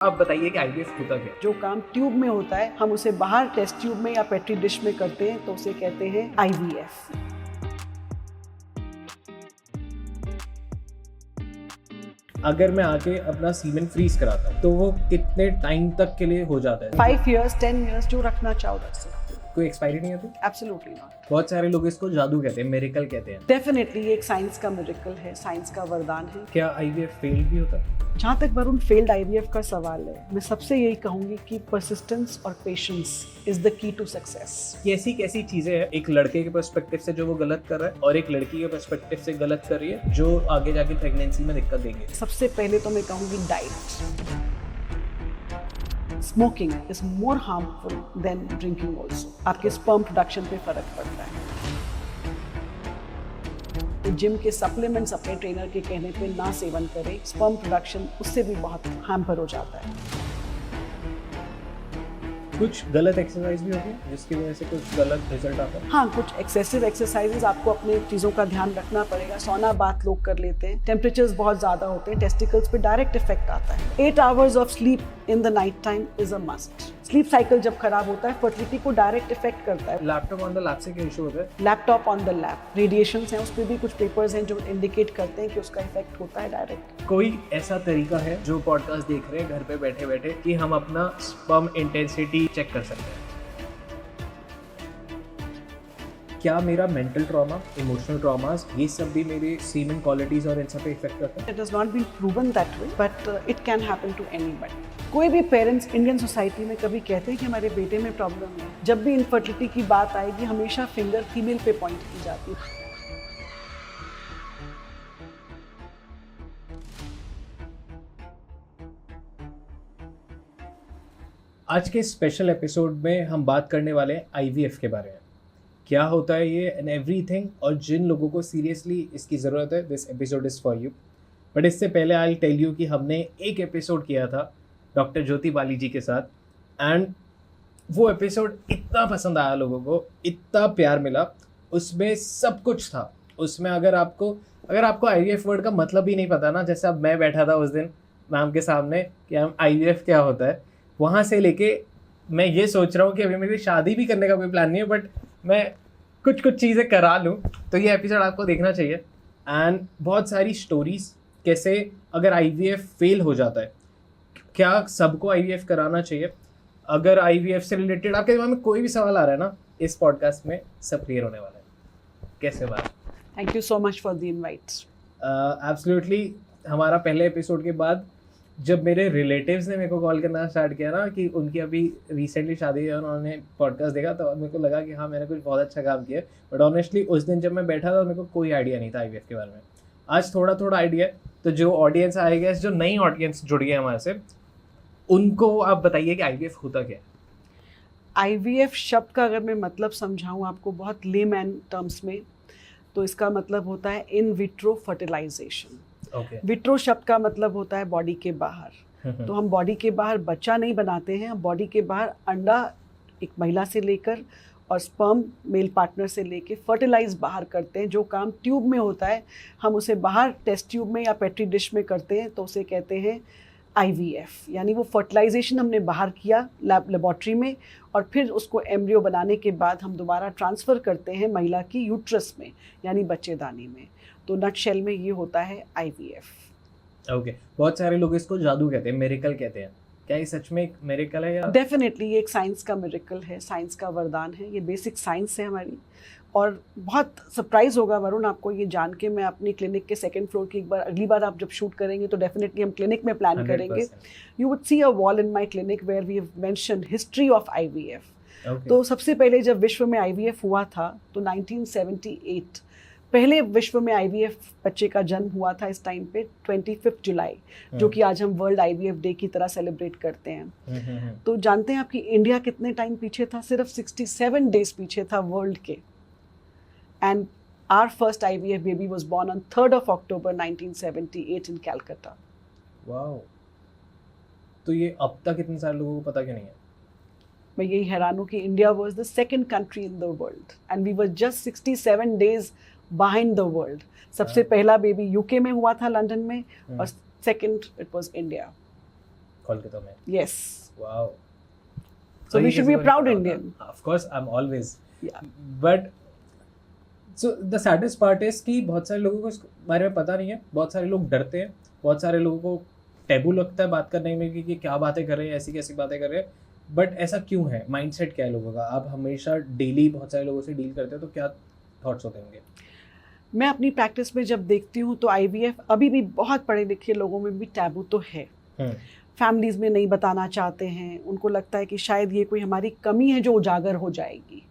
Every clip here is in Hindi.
आप बताइए कि आईवीएफ होता क्या है? जो काम ट्यूब में होता है हम उसे बाहर टेस्ट ट्यूब में या पेट्री डिश में करते हैं तो उसे कहते हैं आईवीएफ। अगर मैं आके अपना सीमेन फ्रीज कराता हूँ तो वो कितने टाइम तक के लिए हो जाता है? 5 years 10 years जो रखना चाहो रख सकते हो। कोई एक्सपायरी नहीं होती? Absolutely not. बहुत सारे लोग इसको जादू कहते हैं, मिरेकल कहते हैं। डेफिनेटली ये एक साइंस का मिरेकल है, साइंस का वरदान है। क्या आईवीएफ फेल भी होता है? जहाँ तक वरुण फेल्ड आईवीएफ का सवाल है, मैं सबसे यही कहूंगी कि परसिस्टेंस और patience is the key to success. कैसी कैसी चीजें हैं एक लड़के के पर्सपेक्टिव से जो वो गलत कर रहा है और एक लड़की के पर्सपेक्टिव से गलत कर रही है जो आगे जाके प्रेगनेंसी में दिक्कत देंगे? सबसे पहले तो मैं कहूंगी diet. Smoking is more harmful than drinking also. आपके स्पर्म प्रोडक्शन पे फर्क पड़ता है। जिम के सप्लीमेंट्स अपने ट्रेनर के कहने पे ना सेवन करें, स्पर्म प्रोडक्शन उससे भी बहुत हैम्पर हो जाता है। कुछ गलत एक्सरसाइज भी होती है जिसकी वजह से कुछ गलत रिजल्ट आता है? हाँ, कुछ एक्सेसिव एक्सरसाइजेज आपको अपने चीज़ों का ध्यान रखना पड़ेगा। सोना बात लोग कर लेते हैं, टेम्परेचर्स बहुत ज़्यादा होते हैं, टेस्टिकल्स पे डायरेक्ट इफेक्ट आता है। 8 hours of sleep in the night time is a must. Sleep cycle जब खराब होता है फर्टिलिटी को डायरेक्ट इफेक्ट करता है। लैपटॉप ऑन द लैप से क्या इशू होता है? Laptop on the lap radiations हैं, उस पर भी कुछ पेपर्स हैं जो इंडिकेट करते हैं कि उसका इफेक्ट होता है डायरेक्ट। कोई ऐसा तरीका है जो पॉडकास्ट देख रहे हैं घर पे बैठे बैठे कि हम अपना स्पर्म इंटेंसिटी चेक कर सकते हैं? क्या मेरा मेंटल ट्रॉमा, इमोशनल ट्रॉमास, ये सब भी मेरे सीमेन क्वालिटीज और इन सब पे इफेक्ट करता है? It has not been proven that way, but it can happen to anybody. कोई भी पेरेंट्स इंडियन सोसाइटी में कभी कहते हैं कि हमारे बेटे में प्रॉब्लम है, जब भी इनफर्टिलिटी की बात आएगी हमेशा फिंगर फीमेल पे पॉइंट की जाती है। आज के स्पेशल एपिसोड में हम बात करने वाले हैं आईवीएफ के बारे में। क्या होता है ये एंड एवरीथिंग, और जिन लोगों को सीरियसली इसकी ज़रूरत है, this episode is for you. But इससे पहले आई टेल यू कि हमने एक एपिसोड किया था डॉक्टर ज्योति बाली जी के साथ, एंड वो एपिसोड इतना पसंद आया लोगों को, इतना प्यार मिला, उसमें सब कुछ था। उसमें अगर आपको आईवीएफ वर्ड का मतलब ही नहीं पता ना, जैसे अब मैं बैठा था उस दिन मैम के सामने कि हम आईवीएफ क्या होता है, वहाँ से लेके मैं ये सोच रहा हूँ कि अभी मेरी शादी भी करने का कोई प्लान नहीं है, बट मैं कुछ चीज़ें करा लूँ, तो ये एपिसोड आपको देखना चाहिए। एंड बहुत सारी स्टोरीज, कैसे अगर आईवीएफ फेल हो जाता है, क्या सबको आईवीएफ कराना चाहिए, अगर आईवीएफ से रिलेटेड आपके दिमाग में कोई भी सवाल आ रहा है ना, इस पॉडकास्ट में सब क्लियर होने वाला है। कैसे बात? Thank you so much for the invite. Absolutely. हमारा पहले एपिसोड के बाद जब मेरे रिलेटिव्स ने मेरे को कॉल करना स्टार्ट किया ना कि उनकी अभी रिसेंटली शादी है, उन्होंने पॉडकास्ट देखा, तो मेरे को लगा कि हाँ मैंने कुछ बहुत अच्छा काम किया। बट ऑनेस्टली उस दिन जब मैं बैठा था मेरे को कोई आइडिया नहीं था आईवीएफ के बारे में। आज थोड़ा आइडिया है, तो जो ऑडियंस आएगा, जो नई ऑडियंस जुड़ गई हमारे से, उनको आप बताइए कि आईवीएफ होता क्या है? आईवीएफ शब्द का अगर मैं मतलब समझाऊँ आपको बहुत लेमैन टर्म्स में, तो इसका मतलब होता है इन विट्रो फर्टिलाइजेशन। विट्रो शब्द का मतलब होता है बॉडी के बाहर। तो हम बॉडी के बाहर बच्चा नहीं बनाते हैं, हम बॉडी के बाहर अंडा एक महिला से लेकर और स्पर्म मेल पार्टनर से लेके फर्टिलाइज बाहर करते हैं। जो काम ट्यूब में होता है हम उसे बाहर टेस्ट ट्यूब में या पेट्री डिश में करते हैं तो उसे कहते हैं आईवीएफ। यानी वो फर्टिलाइजेशन हमने बाहर किया लेबॉर्ट्री में, और फिर उसको एम्ब्रियो बनाने के बाद हम दोबारा ट्रांसफ़र करते हैं महिला की यूट्रस में, यानी बच्चेदानी में। तो नटशेल में ये होता है आईवीएफ। ओके। बहुत सारे लोग इसको जादू कहते हैं, मिरेकल कहते हैं। क्या ये सच में एक मिरेकल है या? डेफिनेटली ये एक साइंस का मिरेकल है, साइंस का वरदान है। ये बेसिक साइंस है हमारी। और बहुत सरप्राइज होगा वरुण आपको ये जान के, मैं अपनी क्लिनिक के 2nd फ्लोर की अगली बार आप जब शूट करेंगे तो डेफिनेटली हम क्लिनिक में प्लान करेंगे। You would see a wall in my clinic where we have mentioned history of IVF. तो सबसे पहले जब विश्व में आईवीएफ हुआ था तो 1978 पहले विश्व में आईवीएफ बच्चे का जन्म हुआ था। इस टाइम पे 25 जुलाई, जो कि आज हम वर्ल्ड आईवीएफ डे की तरह सेलिब्रेट करते हैं। तो जानते हैं आपकी इंडिया कितने टाइम पीछे था? सिर्फ 67 डेज पीछे था वर्ल्ड के। And our first IVF baby was born on 3rd of October 1978 in Calcutta. Wow. तो ये अब तक इतने सारे लोगों को पता क्यों नहीं है? मैं यही हैरान हूँ कि India was the 2nd country in the world and we were just 67 days behind the world। सबसे पहला बेबी यूके में हुआ था, लंदन में, और second it was India. Kolkata में. Yes. Wow. So और we ये should कैसे be a बनी proud पता Indian. होता? Of course, I'm always. Yeah. But so the saddest part is कि बहुत सारे लोगों को इस बारे में पता नहीं है, बहुत सारे लोग डरते हैं, बहुत सारे लोगों को टैबू लगता है बात करने में कि क्या बातें कर रहे हैं, ऐसी कैसी बातें कर रहे हैं. बट ऐसा क्यों है? माइंडसेट क्या है लोगों का? आप हमेशा डेली बहुत सारे लोगों से डील करते हैं, तो क्या थॉट्स होते होंगे? मैं अपनी प्रैक्टिस में जब देखती हूँ तो IVF अभी भी बहुत पढ़े लिखे लोगों में भी टैबू तो है. फैमिलीज में नहीं बताना चाहते हैं, उनको लगता है कि शायद ये कोई हमारी कमी है जो उजागर हो जाएगी.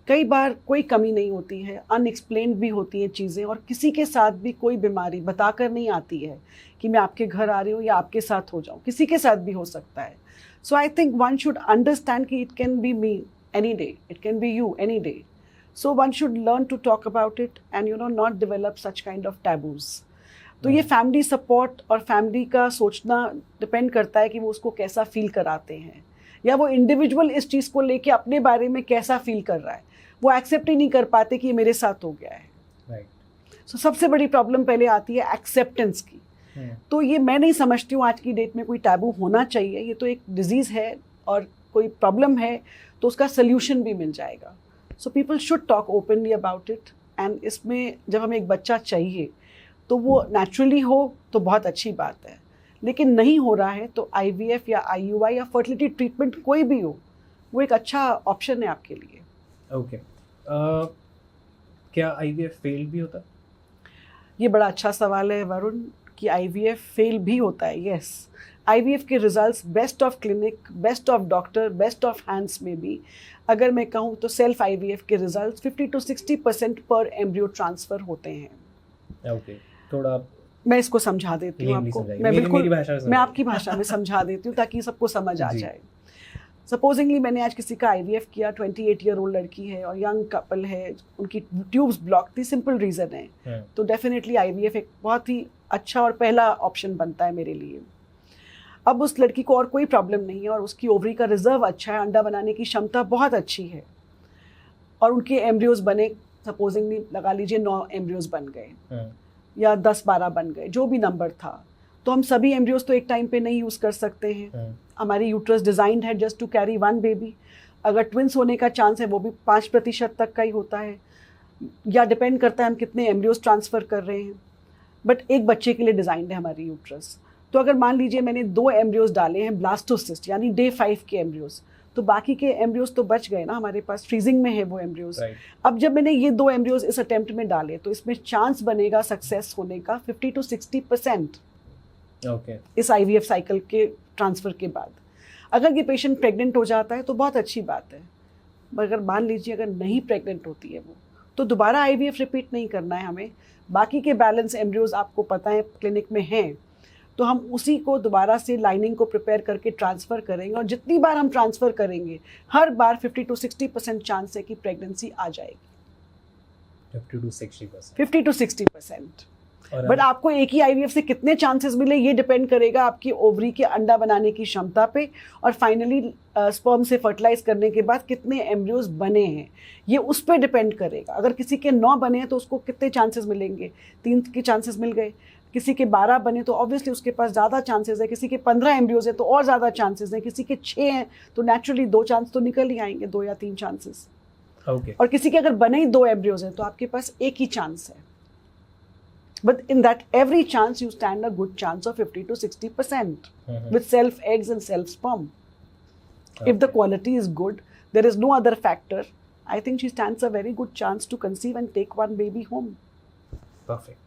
कई बार कोई कमी नहीं होती है, अनएक्सप्लेन्ड भी होती हैं चीज़ें, और किसी के साथ भी कोई बीमारी बताकर नहीं आती है कि मैं आपके घर आ रही हूँ या आपके साथ हो जाऊँ. किसी के साथ भी हो सकता है. So I think one should understand कि it can be me any day, it can be you any day. So one should learn to talk about it and not develop such kind of taboos. तो ये फैमिली सपोर्ट और फैमिली का सोचना डिपेंड करता है कि वो उसको कैसा फील कराते हैं, या वो इंडिविजुअल इस चीज़ को लेके अपने बारे में कैसा फील कर रहा है. वो एक्सेप्ट ही नहीं कर पाते कि ये मेरे साथ हो गया है. Right. So सबसे बड़ी प्रॉब्लम पहले आती है एक्सेप्टेंस की. तो ये मैं नहीं समझती हूँ आज की डेट में कोई टैबू होना चाहिए. ये तो एक डिजीज़ है, और कोई प्रॉब्लम है तो उसका सल्यूशन भी मिल जाएगा. So people should talk openly about it. And इसमें जब हमें एक बच्चा चाहिए तो वो नेचुरली हो तो बहुत अच्छी बात है, लेकिन नहीं हो रहा है तो IVF या IUI या फर्टिलिटी ट्रीटमेंट कोई भी हो, वो एक अच्छा ऑप्शन है आपके लिए. ओके. क्या IVF फेल भी होता? ये बड़ा अच्छा सवाल है वरुण, कि IVF फेल भी होता है. यस, IVF के results best of clinic, best of doctor, best of hands में भी अगर मैं कहूँ तो सेल्फ IVF के रिजल्ट्स 50 to 60% पर एम्ब्रियो ट्रांसफ़र होते हैं. ओके. थोड़ा मैं इसको समझा देती हूँ आपको. मैं आपकी भाषा में समझा देती हूँ ताकि सबको समझ आ जाए. सपोजिंगली मैंने आज किसी का IVF किया, 28 ईयर ओल्ड लड़की है और यंग कपल है, उनकी ट्यूब्स ब्लॉक थी, सिंपल रीज़न है. तो डेफिनेटली IVF एक बहुत ही अच्छा और पहला ऑप्शन बनता है मेरे लिए. अब उस लड़की को और कोई प्रॉब्लम नहीं है और उसकी ओवरी का रिजर्व अच्छा है, अंडा बनाने की क्षमता बहुत अच्छी है, और उनके एम्ब्रियोज बने, सपोजिंगली लगा लीजिए 9 एम्ब्रियोज बन गए या 10-12 बन गए, जो भी नंबर था. तो हम सभी एम्ब्रियोज तो एक टाइम पे नहीं यूज़ कर सकते हैं. हमारी यूट्रस डिज़ाइंड है जस्ट टू कैरी 1 बेबी. अगर ट्विंस होने का चांस है वो भी 5% तक का ही होता है, या डिपेंड करता है हम कितने एम्ब्रियोज ट्रांसफ़र कर रहे हैं. बट एक बच्चे के लिए डिज़ाइंड है हमारी यूट्रस. तो अगर मान लीजिए मैंने 2 एम्ब्रियोज डाले हैं ब्लास्टोसिस्ट यानी डे 5 के एम्ब्रियोज, तो बाकी के एम्ब्रियोज तो बच गए ना हमारे पास, फ्रीजिंग में है वो एम्ब्रियोज. अब जब मैंने ये 2 एम्ब्रियोज इस अटेम्प्ट में डाले तो इसमें चांस बनेगा सक्सेस होने का 50 to 60%. ओके. इस IVF साइकिल के ट्रांसफ़र के बाद अगर ये पेशेंट प्रेग्नेंट हो जाता है तो बहुत अच्छी बात है. मगर मान लीजिए अगर नहीं प्रेग्नेंट होती है वो, तो दोबारा IVF रिपीट नहीं करना है हमें. बाकी के बैलेंस एम्ब्रियोज आपको पता है क्लिनिक में हैं, तो हम उसी को दोबारा से लाइनिंग को प्रिपेयर करके ट्रांसफ़र करेंगे, और जितनी बार हम ट्रांसफ़र करेंगे हर बार 50 to 60% चांस है कि प्रेगनेंसी आ जाएगी. 50 to 60%. बट आपको एक ही IVF से कितने चांसेस मिले ये डिपेंड करेगा आपकी ओवरी के अंडा बनाने की क्षमता पे, और फाइनली स्पर्म से फर्टिलाइज करने के बाद कितने एम्ब्रियोज बने हैं ये उस पर डिपेंड करेगा. अगर किसी के 9 बने हैं तो उसको कितने चांसेस मिलेंगे? 3 के चांसेस मिल गए. किसी के 12 बने तो ऑब्वियसली उसके पास ज़्यादा चांसेस है. किसी के 15 एम्ब्रियोज है तो और ज़्यादा चांसेस हैं. किसी के 6 हैं तो नेचुरली 2 चांस तो निकल ही आएंगे, 2 या 3 चांसेस. ओके. और किसी के अगर बने ही 2 एम्ब्रियोज हैं तो आपके पास एक ही चांस है. But in that every chance you stand a good chance of 50 to 60% with self eggs and self sperm. If the quality is good, there is no other factor, I think she stands a very good chance to conceive and take 1 baby home. Perfect.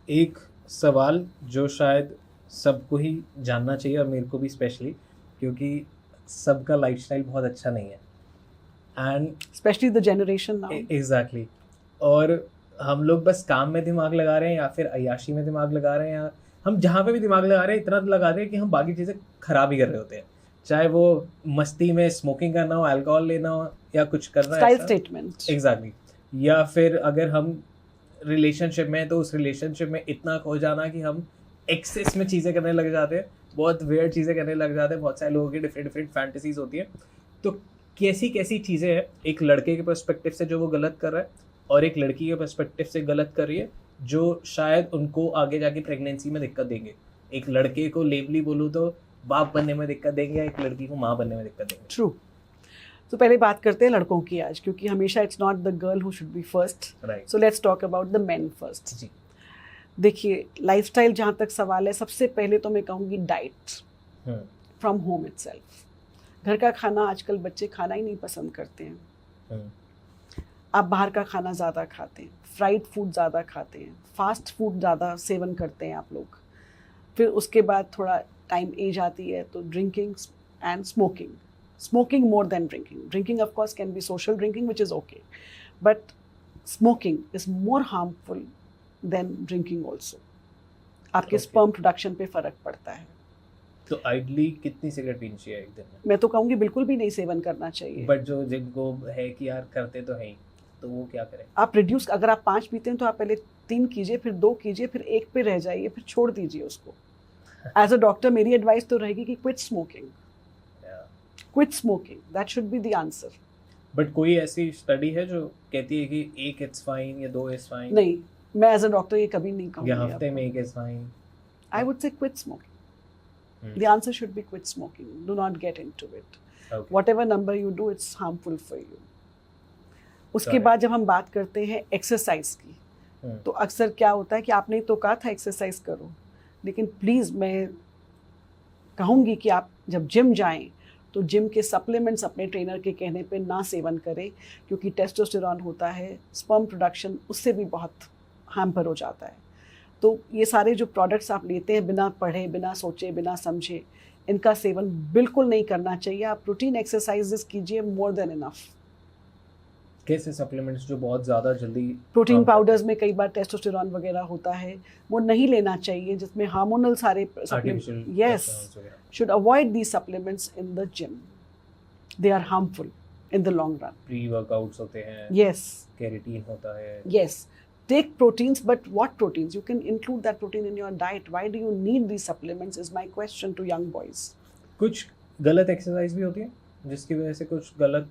एक सवाल जो शायद सबको ही जानना चाहिए और मेरे को भी स्पेशली, क्योंकि सबका लाइफस्टाइल बहुत अच्छा नहीं है, and especially the generation now. Exactly. और हम लोग बस काम में दिमाग लगा रहे हैं या फिर अय्याशी में दिमाग लगा रहे हैं, या हम जहाँ पे भी दिमाग लगा रहे हैं इतना लगा रहे हैं कि हम बाकी चीज़ें खराब ही कर रहे होते हैं, चाहे वो मस्ती में स्मोकिंग करना हो, अल्कोहल लेना हो, या कुछ करना है. Style statement. एग्जैक्टली. या फिर अगर हम रिलेशनशिप में तो उस रिलेशनशिप में इतना खो जाना कि हम एक्सेस में चीज़ें करने लग जाते हैं, बहुत वियर्ड चीज़ें करने लग जाते हैं. बहुत सारे लोगों की डिफरेंट फैंटेसीज होती हैं. तो कैसी कैसी चीज़ें हैं एक लड़के के पर्सपेक्टिव से जो वो गलत कर रहा है, और एक लड़की के पर्सपेक्टिव से गलत कर रही है, जो शायद उनको आगे जाके प्रेगनेंसी में दिक्कत देंगे. एक लड़के को लेवली बोलूँ तो बाप बनने में दिक्कत देंगे या एक लड़की को माँ बनने में दिक्कत देंगे? ट्रू। तो पहले बात करते हैं लड़कों की आज, क्योंकि हमेशा it's not the girl who should be first, right. So let's talk about the men first. जी। देखिए, लाइफस्टाइल जहाँ तक सवाल है, सबसे पहले तो मैं कहूँगी डाइट फ्रॉम होम इटसेल्फ। घर का खाना आजकल बच्चे खाना ही नहीं पसंद करते हैं। आप बाहर का खाना ज़्यादा खाते हैं, फ्राइड फूड ज़्यादा खाते हैं, फास्ट फूड ज़्यादा सेवन करते हैं आप लोग। फिर उसके बाद थोड़ा टाइम एज आती है तो drinking and smoking, smoking more than drinking. Drinking, of course, can be social drinking, which is okay. But smoking is more harmful than drinking also. आपके sperm production पे फर्क पड़ता है। तो आइडली कितनी सिगरेट पीनी चाहिए एक दिन में? मैं तो कहूँगी बिल्कुल भी नहीं सेवन करना चाहिए। बट जो जिनको है कि यार करते तो हैं, तो वो क्या करें? आप रिड्यूस, अगर आप 5 पीते हैं तो आप पहले 3 कीजिए, फिर 2 कीजिए, फिर 1 पे रह जाइए, फिर छोड़ दीजिए उसको। एज अ डॉक्टर मेरी एडवाइस तो रहेगी कि quit smoking. Quit smoking. That should be the answer. But कोई ऐसी स्टडी है जो कहती है कि 1 इट्स फाइन या 2 इट्स फाइन? नहीं, मैं एज अ डॉक्टर ये कभी नहीं कहूँगी। या हफ्ते में 1 it's fine? I would say quit smoking. The answer should be quit smoking. Do not get into it. Okay. Whatever number you do, it's harmful for you. उसके Correct. बाद जब हम बात करते हैं एक्सरसाइज की, तो अक्सर क्या होता है कि आपने तो कहा था एक्सरसाइज करो, लेकिन प्लीज़ मैं कहूँगी कि आप जब जिम जाएं तो जिम के सप्लीमेंट्स अपने ट्रेनर के कहने पे ना सेवन करें, क्योंकि टेस्टोस्टेरॉन होता है, स्पर्म प्रोडक्शन उससे भी बहुत हैम्पर हो जाता है। तो ये सारे जो प्रोडक्ट्स आप लेते हैं बिना पढ़े, बिना सोचे, बिना समझे, इनका सेवन बिल्कुल नहीं करना चाहिए। आप रूटीन एक्सरसाइजेस कीजिए, मोर देन इनफ। कैसे सप्लीमेंट्स जो बहुत ज़्यादा जल्दी? प्रोटीन पाउडर्स में कई बार टेस्टोस्टेरॉन वगैरह होता है, वो नहीं लेना चाहिए, जिसमें हार्मोनल सारे supplement. Yes, should avoid these supplements in the gym. They are harmful in the long run. Pre-workouts होते हैं। Yes. Keratin होता है। Yes. Take proteins, but what proteins? You can include that protein in your diet. Why do you need these supplements is my question to young boys. कुछ गलत एक्सरसाइज भी होती है जिसकी वजह से कुछ गलत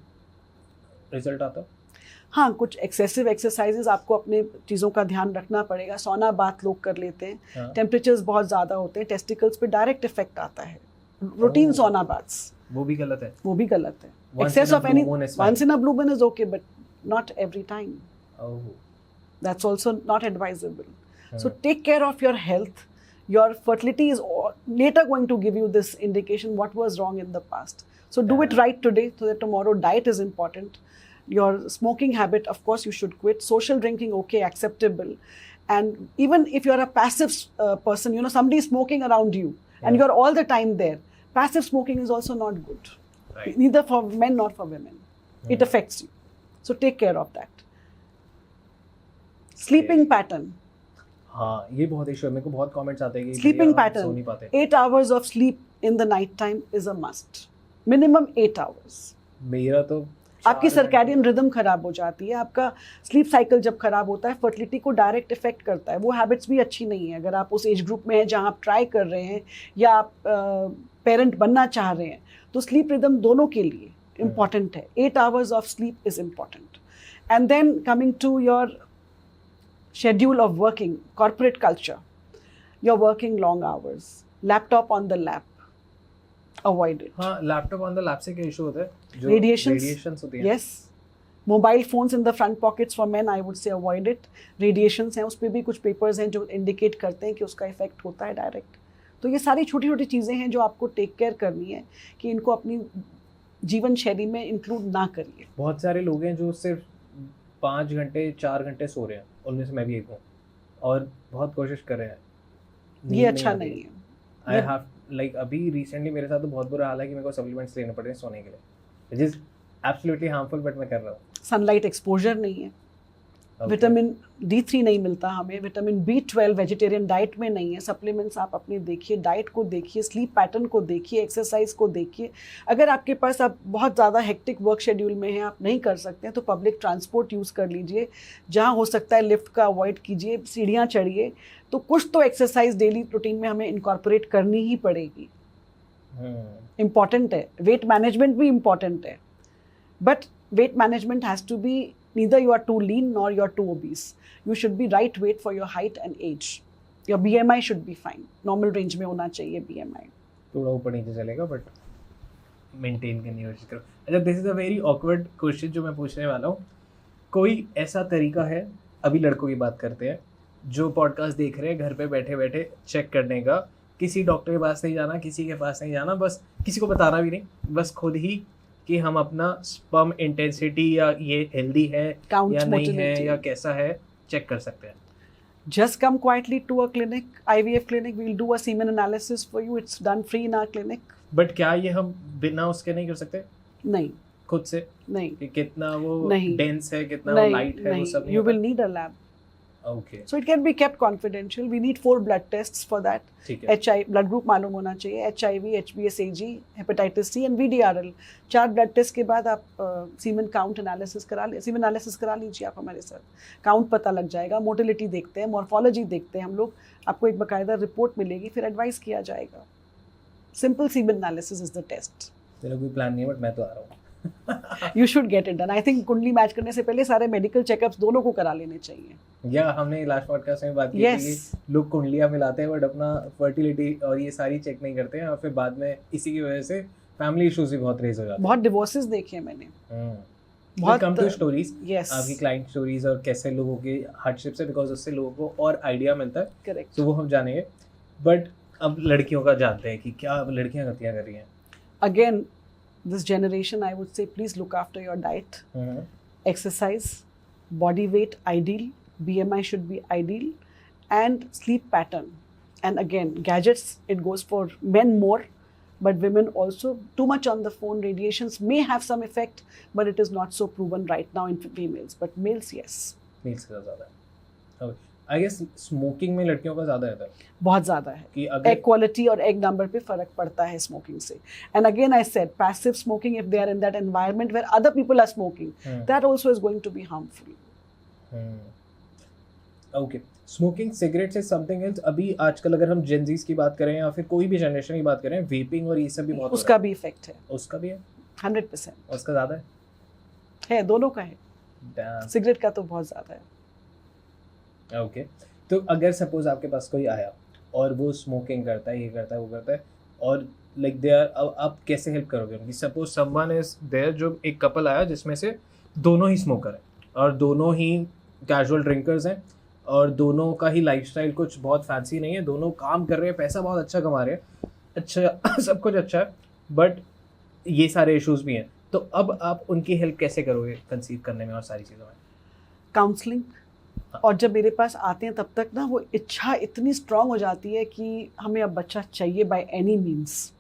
रिजल्ट आता है? हाँ, कुछ एक्सेसिव एक्सरसाइजेस आपको अपने चीज़ों का ध्यान रखना पड़ेगा। सोना बाथ लोग कर लेते हैं, टेम्परेचर्स बहुत ज़्यादा होते हैं, टेस्टिकल्स पे डायरेक्ट इफेक्ट आता है। रूटीन सोना बाथ्स, वो भी गलत है? वो भी गलत है। Excess of any, once in a blue moon is okay, but not every time. Oh. That's also not advisable. So take care of your health. Your fertility is later going to give you this indication what was wrong in the past. So do it right today so that tomorrow diet is important. Your smoking habit, of course, you should quit. Social drinking, okay, acceptable. And even if you're a passive person, you know, somebody is smoking around you and you're all the time there. Passive smoking is also not good. Right. Neither for men nor for women. It affects you. So take care of that. Sleeping pattern. हाँ, ये बहुत इशू है। मेरे को बहुत कमेंट्स आते हैं कि Sleeping भैया, pattern. सो नहीं पाते। 8 hours of sleep in the night time is a must. Minimum 8 hours. मेरा तो आपकी सर्कैडियन रिदम खराब हो जाती है। आपका स्लीप साइकिल जब खराब होता है, फर्टिलिटी को डायरेक्ट इफेक्ट करता है। वो हैबिट्स भी अच्छी नहीं है। अगर आप उस एज ग्रुप में हैं जहां आप ट्राई कर रहे हैं या आप पेरेंट बनना चाह रहे हैं, तो स्लीप रिदम दोनों के लिए इम्पॉर्टेंट है। 8 hours of sleep is important. And then coming to your schedule of working, corporate culture, you're working long hours, laptop on the lap, avoid it. हाँ, लैपटॉप ऑन द लैप से क्या इशू होता है? जो Radiations होती हैं। Yes. Mobile phones in the front pockets for men, I would say avoid it. Radiations हैं, उस पर भी कुछ पेपर्स हैं जो इंडिकेट करते हैं कि उसका इफेक्ट होता है डायरेक्ट। तो ये सारी छोटी छोटी चीज़ें हैं जो आपको टेक केयर करनी है कि इनको अपनी जीवन शैली में इंक्लूड ना करिए। बहुत सारे लोग हैं जो सिर्फ 5 घंटे 4 घंटे सो रहे हैं, उनमें से मैं भी एक हूँ, और बहुत कोशिश कर रहे हैं। ये अच्छा नहीं है। आई हैव लाइक अभी रिसेंटली मेरे साथ तो बहुत बुरा हाल है कि मेरे को सप्लीमेंट्स लेने पड़ रहे हैं सोने के लिए, which is absolutely harmful, but मैं कर रहा हूँ। सनलाइट एक्सपोजर नहीं है, विटामिन D3 नहीं मिलता हमें, विटामिन B12 वेजिटेरियन डाइट में नहीं है। सप्लीमेंट्स आप अपने देखिए, डाइट को देखिए, स्लीप पैटर्न को देखिए, एक्सरसाइज को देखिए। अगर आपके पास आप बहुत ज़्यादा हेक्टिक वर्क शेड्यूल में हैं, आप नहीं कर सकते हैं, तो पब्लिक ट्रांसपोर्ट यूज़ कर लीजिए। जहाँ हो सकता है लिफ्ट का अवॉइड कीजिए, सीढ़ियाँ चढ़िए। तो कुछ तो एक्सरसाइज डेली रूटीन में हमें इनकॉर्पोरेट करनी ही पड़ेगी। इम्पॉर्टेंट है। वेट मैनेजमेंट भी इम्पॉर्टेंट है, but weight management has to be neither you are too lean nor you are too obese. You should be right weight for your height and age. Your BMI should be fine. Normal range में होना चाहिए BMI. थोड़ा ऊपर नीचे चलेगा बट मेंटेन करने की कोशिश करो। अच्छा, this is a very awkward question जो मैं पूछने वाला हूँ। कोई ऐसा तरीका है, अभी लड़कों की बात करते हैं, जो पॉडकास्ट देख रहे हैं घर पे बैठे बैठे चेक करने का, किसी डॉक्टर के पास नहीं जाना, किसी के पास नहीं जाना, बस किसी को बताना भी नहीं, बस खुद ही कि हम अपना स्पर्म इंटेंसिटी या ये हेल्दी है Count या नहीं है motility. या कैसा है चेक कर सकते हैं? Just come quietly to a clinic, IVF clinic. We'll do a semen analysis for you. It's done free in our clinic. But क्या ये हम बिना उसके नहीं कर सकते नहीं, खुद से नहीं, कि कितना वो नहीं, डेंस है, कितना वो नहीं, लाइट है, वो सब नहीं. You will need a lab. Okay, So it can be kept confidential. We need 4 blood tests for that. ठीक है, HIV blood group मालूम होना चाहिए, HIV, HBsAg, hepatitis C and VDRL. 4 blood test के बाद आप semen count analysis semen analysis करा लीजिए आप हमारे साथ. Count पता लग जाएगा, motility देखते हैं, morphology देखते हैं हम लोग, आपको एक बकायदा रिपोर्ट मिलेगी, फिर एडवाइस किया जाएगा. Simple semen analysis is the test. मेरा कोई प्लान नहीं है बट मैं तो आ रहा हूँ। You should get it done. I think कुंडली मैच करने से पहले सारे मेडिकल चेकअप्स दोनों को करा लेने चाहिए. या हमने लास्ट पॉडकास्ट में बात की Yes. थी कि लोग कुंडलियाँ मिलाते हैं बट अपना फर्टिलिटी और ये सारी चेक नहीं करते हैं और फिर बाद में इसी की वजह से फैमिली इश्यूज भी बहुत रेज हो जाते बहुत डिवोर्सेस देखे हैं मैंने. हैं। बहुत कम टू स्टोरीज, Yes. आपकी क्लाइंट स्टोरीज और कैसे लोगों के हार्डशिप से, बिकॉज उससे लोगों को और आइडिया मिलता है, Correct. तो वो हम जानेंगे। बट अब लड़कियों का जानते हैं कि क्या अब लड़कियां गलतियां कर रही हैं। Again, this generation, I would say, please look after your diet, exercise, body weight ideal, BMI should be ideal, and sleep pattern. And again, gadgets, it goes for men more, but women also. Too much on the phone, radiations may have some effect, but it is not so proven right now in females. But males, yes. Meals का ज़्यादा है। आई गेस स्मोकिंग में लड़कियों का ज़्यादा रहता है बहुत ज़्यादा है. कि अगर Egg quality और egg number पे फर्क पड़ता है smoking से. And again I said, passive smoking, if they are in that environment where other people are smoking, that also is going to be harmful. Okay, smoking cigarette से समथिंग एल्स। अभी आजकल अगर हम जेनजीज की बात करें या फिर कोई भी जनरेशन की बात करें, वेपिंग और ये सब भी बहुत हो उसका रहा भी इफेक्ट है. है। उसका भी है, 100% उसका ज़्यादा है, दोनों का है. है। सिगरेट का तो बहुत ज़्यादा है. ओके, तो अगर सपोज आपके पास कोई आया और वो स्मोकिंग करता है, ये करता है, वो करता है, और लाइक दे आर, अब आप कैसे हेल्प करोगे उनकी? सपोज समवन इज देयर, जो एक कपल आया जिसमें से दोनों ही स्मोकर हैं और दोनों ही कैजुअल ड्रिंकर्स हैं और दोनों का ही लाइफस्टाइल कुछ बहुत फैंसी नहीं है, दोनों काम कर रहे हैं, पैसा बहुत अच्छा कमा रहे हैं, अच्छा सब कुछ अच्छा है, बट ये सारे इश्यूज भी हैं, तो अब आप उनकी हेल्प कैसे करोगे कंसीव करने में और सारी चीज़ों में? काउंसलिंग. और जब मेरे पास आते हैं तब तक ना वो इच्छा इतनी स्ट्रांग हो जाती है कि हमें अब बच्चा चाहिए बाय एनी मीन्स.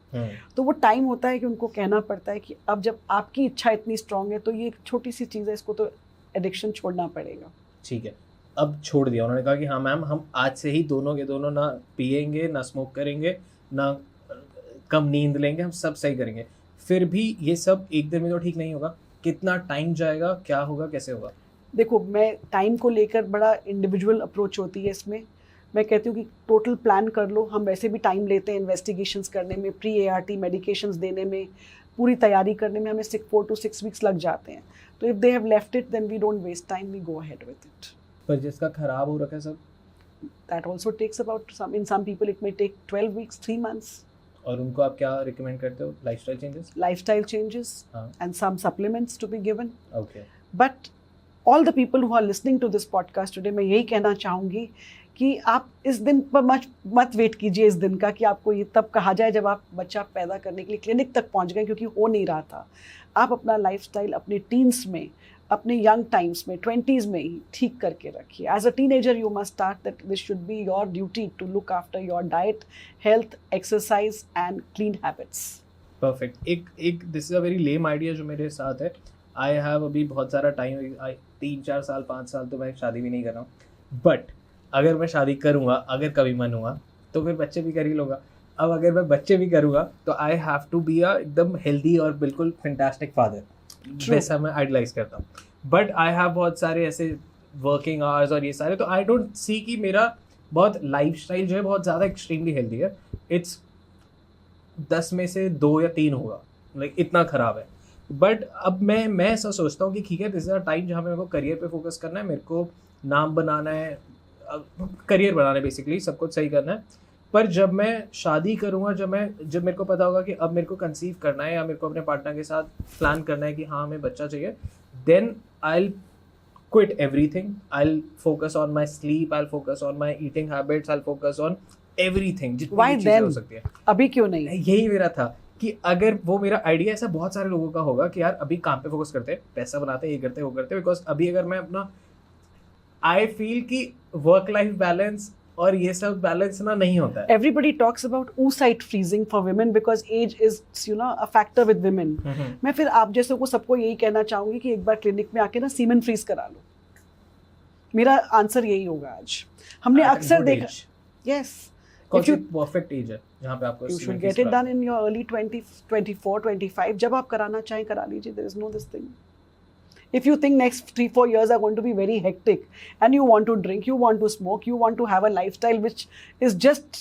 तो वो टाइम होता है कि उनको कहना पड़ता है कि अब जब आपकी इच्छा इतनी स्ट्रांग है तो ये एक छोटी सी चीज़ है, इसको तो एडिक्शन छोड़ना पड़ेगा. ठीक है, अब छोड़ दिया, उन्होंने कहा कि हाँ मैम, हम आज से ही दोनों के दोनों ना पिएंगे, ना स्मोक करेंगे, ना कम नींद लेंगे, हम सब सही करेंगे, फिर भी ये सब एक दिन में तो ठीक नहीं होगा, कितना टाइम जाएगा, क्या होगा, कैसे होगा? देखो, मैं टाइम को लेकर बड़ा इंडिविजुअल अप्रोच होती है इसमें. मैं कहती हूँ कि टोटल प्लान कर लो. हम वैसे भी टाइम लेते हैं इन्वेस्टिगेशंस करने में, प्री ART मेडिकेशंस देने में, पूरी तैयारी करने में हमें 4 to 6 weeks लग जाते हैं. तो if they have left it then we don't waste time, we go ahead with it. पर जिसका खराब हो रखा है सब, that also takes about some, in some people it may take 12 weeks, 3 months. और उनको आप क्या रिकमेंड करते हो? Lifestyle changes? Lifestyle changes हाँ, and some supplements to be given. Okay, but all the people who are listening to this podcast today, मैं यही कहना चाहूँगी कि आप इस दिन पर मत वेट कीजिए इस दिन का कि आपको ये तब कहा जाए जब आप बच्चा पैदा करने के लिए क्लिनिक तक पहुँच गए, क्योंकि हो नहीं रहा था. आप अपना लाइफस्टाइल अपने टीन्स में, अपने यंग टाइम्स में, 20s में ही ठीक करके रखिए. As a teenager you must start that this should be your duty to look after your diet, health, exercise and clean habits. Perfect. एक this is a very lame idea जो मेरे साथ है. आई हैव अभी बहुत सारा टाइम, 3-4 साल 5 साल तो मैं शादी भी नहीं कर रहा हूँ, बट अगर मैं शादी करूँगा, अगर कभी मन हुआ तो फिर बच्चे भी कर ही लूँगा. अब अगर मैं बच्चे भी करूँगा तो I have to be a एकदम हेल्दी और बिल्कुल फैंटास्टिक फादर, वैसा मैं आइडलाइज करता हूँ. बट आई हैव बहुत सारे ऐसे वर्किंग आवर्स और ये सारे, तो आई डोंट सी कि मेरा बहुत लाइफस्टाइल जो है बहुत ज़्यादा एक्सट्रीमली हेल्दी है. इट्स 10 में से 2 या 3 होगा, लाइक इतना ख़राब है. बट अब मैं ऐसा सोचता हूँ कि ठीक है, दिस इज अ टाइम जहाँ पे मेरे को करियर पे फोकस करना है, मेरे को नाम बनाना है, करियर बनाना है, बेसिकली सब कुछ सही करना है. पर जब मैं शादी करूँगा, जब मेरे को पता होगा कि अब मेरे को कंसीव करना है या मेरे को अपने पार्टनर के साथ प्लान करना है कि हाँ हमें बच्चा चाहिए, then I'll quit everything. I'll focus on my sleep, I'll focus on my eating habits, I'll focus on everything. जितनी Why भी चीज़ें then? हो सकती है। अभी क्यों नहीं? यही मेरा था कि अगर वो मेरा आइडिया ऐसा बहुत सारे लोगों का होगा कि यार अभी काम पे फोकस करते हैं, पैसा बनाते हैं, ये करते हैं, वो करते हैं, बिकॉज अभी अगर मैं अपना आई फील कि वर्क लाइफ बैलेंस और ये सब बैलेंस ना नहीं होता है। Everybody talks about oocyte freezing for women because age is, you know, a factor with women. मैं फिर आप जैसे को सबको यही कहना चाहूंगी कि एक बार क्लिनिक में आके ना सीमेन फ्रीज करा लो। मेरा आंसर यही होगा आज। हमने अक्सर देखा, यस, कौन सी परफेक्ट एज है जहाँ पे आपको you should get it done in your early 20s, 24, 25. जब आप कराना चाहें करा लीजिए, there is no this thing. If you think next 3-4 years are going to be very hectic and you want to drink, you want to smoke, you want to have a lifestyle which is just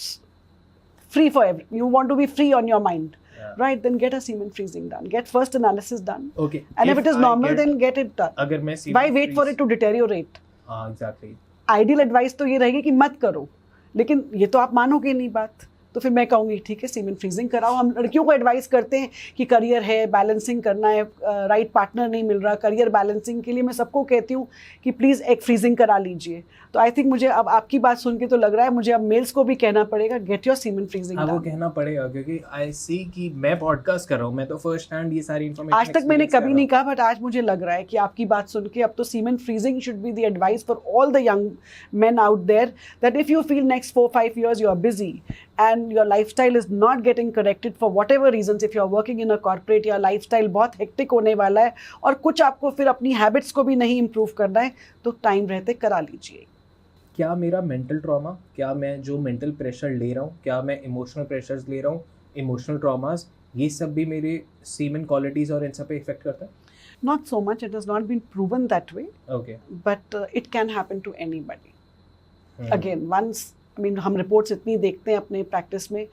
free for everyone, you want to be free on your mind, right? Then get a semen freezing done. Get first analysis done. Okay. And if it is normal, then get it done. अगर मैं semen Why wait for it to deteriorate? हाँ exactly. Ideal advice तो ये रहेगी कि मत करो, लेकिन ये तो आप मानोगे नहीं बात, तो फिर मैं कहूँगी ठीक है सीमेन फ्रीजिंग कराओ। हम लड़कियों को एडवाइस करते हैं कि करियर है, बैलेंसिंग करना है, राइट पार्टनर नहीं मिल रहा, करियर बैलेंसिंग के लिए मैं सबको कहती हूँ कि प्लीज़ एग फ्रीजिंग करा लीजिए। तो आई थिंक मुझे अब आपकी बात सुन के तो लग रहा है मुझे अब मेल्स को भी कहना पड़ेगा गेट योर सीमेन फ्रीजिंग। वो कहना पड़ेगा क्योंकि आई सी कि मैं पॉडकास्ट कर रहा हूँ, मैं तो फर्स्ट हैंड ये सारी इन्फॉर्मेशन आज तक मैंने कभी नहीं कहा, बट आज मुझे लग रहा है कि आपकी बात सुन के अब तो semen freezing should be the advice for all the young men out there, that if you feel next 4-5 years you are busy and your lifestyle is not getting corrected for whatever reasons, if you are working in a corporate या lifestyle बहुत hectic होने वाला है और कुछ आपको फिर अपनी हैबिट्स को भी नहीं इम्प्रूव करना है, तो टाइम रहते करा लीजिए। क्या मेरा मेंटल ट्रॉमा, क्या मैं जो मेंटल प्रेशर ले रहा हूँ, क्या मैं इमोशनल प्रेशर्स ले रहा हूँ, इमोशनल ट्रॉमास, ये सब भी मेरे सीमेन क्वालिटीज और इन सब पे इफेक्ट करता है? Not so much, it has not been proven that way. Okay. But it can happen to anybody. Again, once, I mean, हम रिपोर्ट्स इतनी देखते हैं अपने प्रैक्टिस में,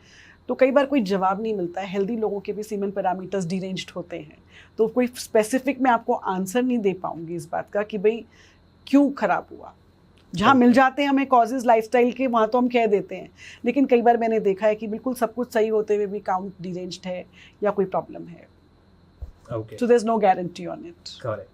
तो कई बार कोई जवाब नहीं मिलता है। हेल्दी लोगों के भी सीमेन पैरामीटर्स डिरेंज्ड होते हैं, तो कोई स्पेसिफिक मैं आपको आंसर नहीं दे पाऊंगी इस बात का कि भाई क्यों खराब हुआ। जहाँ मिल जाते हैं हमें कॉजेज लाइफस्टाइल के, वहाँ तो हम कह देते हैं, लेकिन कई बार मैंने देखा है कि बिल्कुल सब कुछ सही होते हुए भी काउंट डिरेंज्ड है या कोई प्रॉब्लम है। Okay. So there's no guarantee on it. Correct.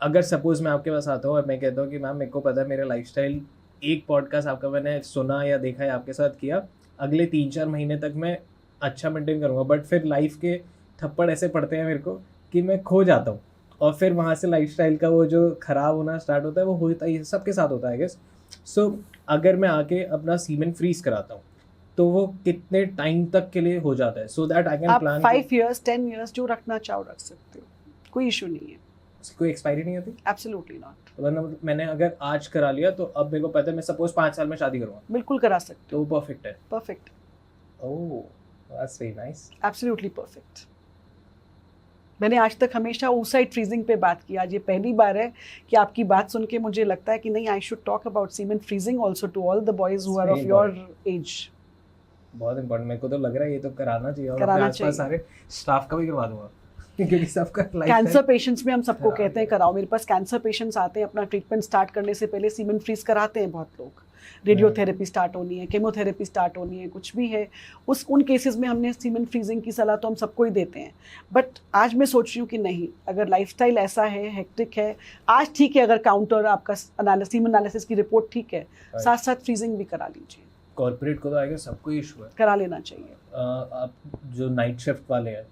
अगर सपोज मैं आपके पास आता हूँ और मैं कहता हूँ कि मैम मेरे को पता है मेरा लाइफस्टाइल, एक पॉडकास्ट आपका मैंने सुना या देखा है, आपके साथ किया, अगले 3-4 महीने तक मैं अच्छा मेंटेन करूँगा, बट फिर लाइफ के थप्पड़ ऐसे पड़ते हैं मेरे को कि मैं खो जाता हूँ और फिर वहाँ से लाइफस्टाइल का वो जो ख़राब होना स्टार्ट होता है, वो होता है, सबके साथ होता है गेस। सो अगर मैं आके अपना सीमेन फ्रीज कराता हूँ तो वो कितने टाइम तक के लिए हो जाता है, so that I can plan? 5 years 10 years जो रखना चाहो रख सकते हो, कोई इशू नहीं है। कोई एक्सपायरी नहीं होती? Absolutely not. मतलब मैंने अगर आज करा लिया तो अब मेरे को पता है मैं सपोज 5 साल में शादी करूँगा, बिल्कुल करा सकते तो वो परफेक्ट है? Perfect. Oh that's very nice. Absolutely perfect. मैंने आज तक हमेशा oocyte फ्रीजिंग पे बात की, आज ये पहली बार है कि आपकी बात सुन के मुझे लगता है कि नहीं, I should talk about semen freezing also to all the boys who are of your age. बहुत इंपॉर्टेंट, मेरे को तो लग रहा है ये तो कराना चाहिए, और कराना अपने आसपास सारे स्टाफ का भी करवा दूंगा क्योंकि सबका कैंसर पेशेंट्स में हम सबको कहते हैं कराओ। मेरे पास कैंसर पेशेंट्स आते हैं, अपना ट्रीटमेंट स्टार्ट करने से पहले सीमेन फ्रीज कराते हैं बहुत लोग। रेडियोथेरेपी स्टार्ट होनी है, केमोथेरेपी स्टार्ट होनी है, कुछ भी है, उन केसेस में हमने सीमेन फ्रीजिंग की सलाह तो हम सबको ही देते हैं। बट आज मैं सोच रही हूँ कि नहीं, अगर लाइफस्टाइल ऐसा है, हेक्टिक है, आज ठीक है, अगर काउंटर आपका सीमेन एनालिसिस की रिपोर्ट ठीक है, साथ साथ फ्रीजिंग भी करा लीजिए। कॉर्पोरेट को तो आएगा, सबको इशू है, करा लेना चाहिए। आप जो नाइट शिफ्ट वाले हैं,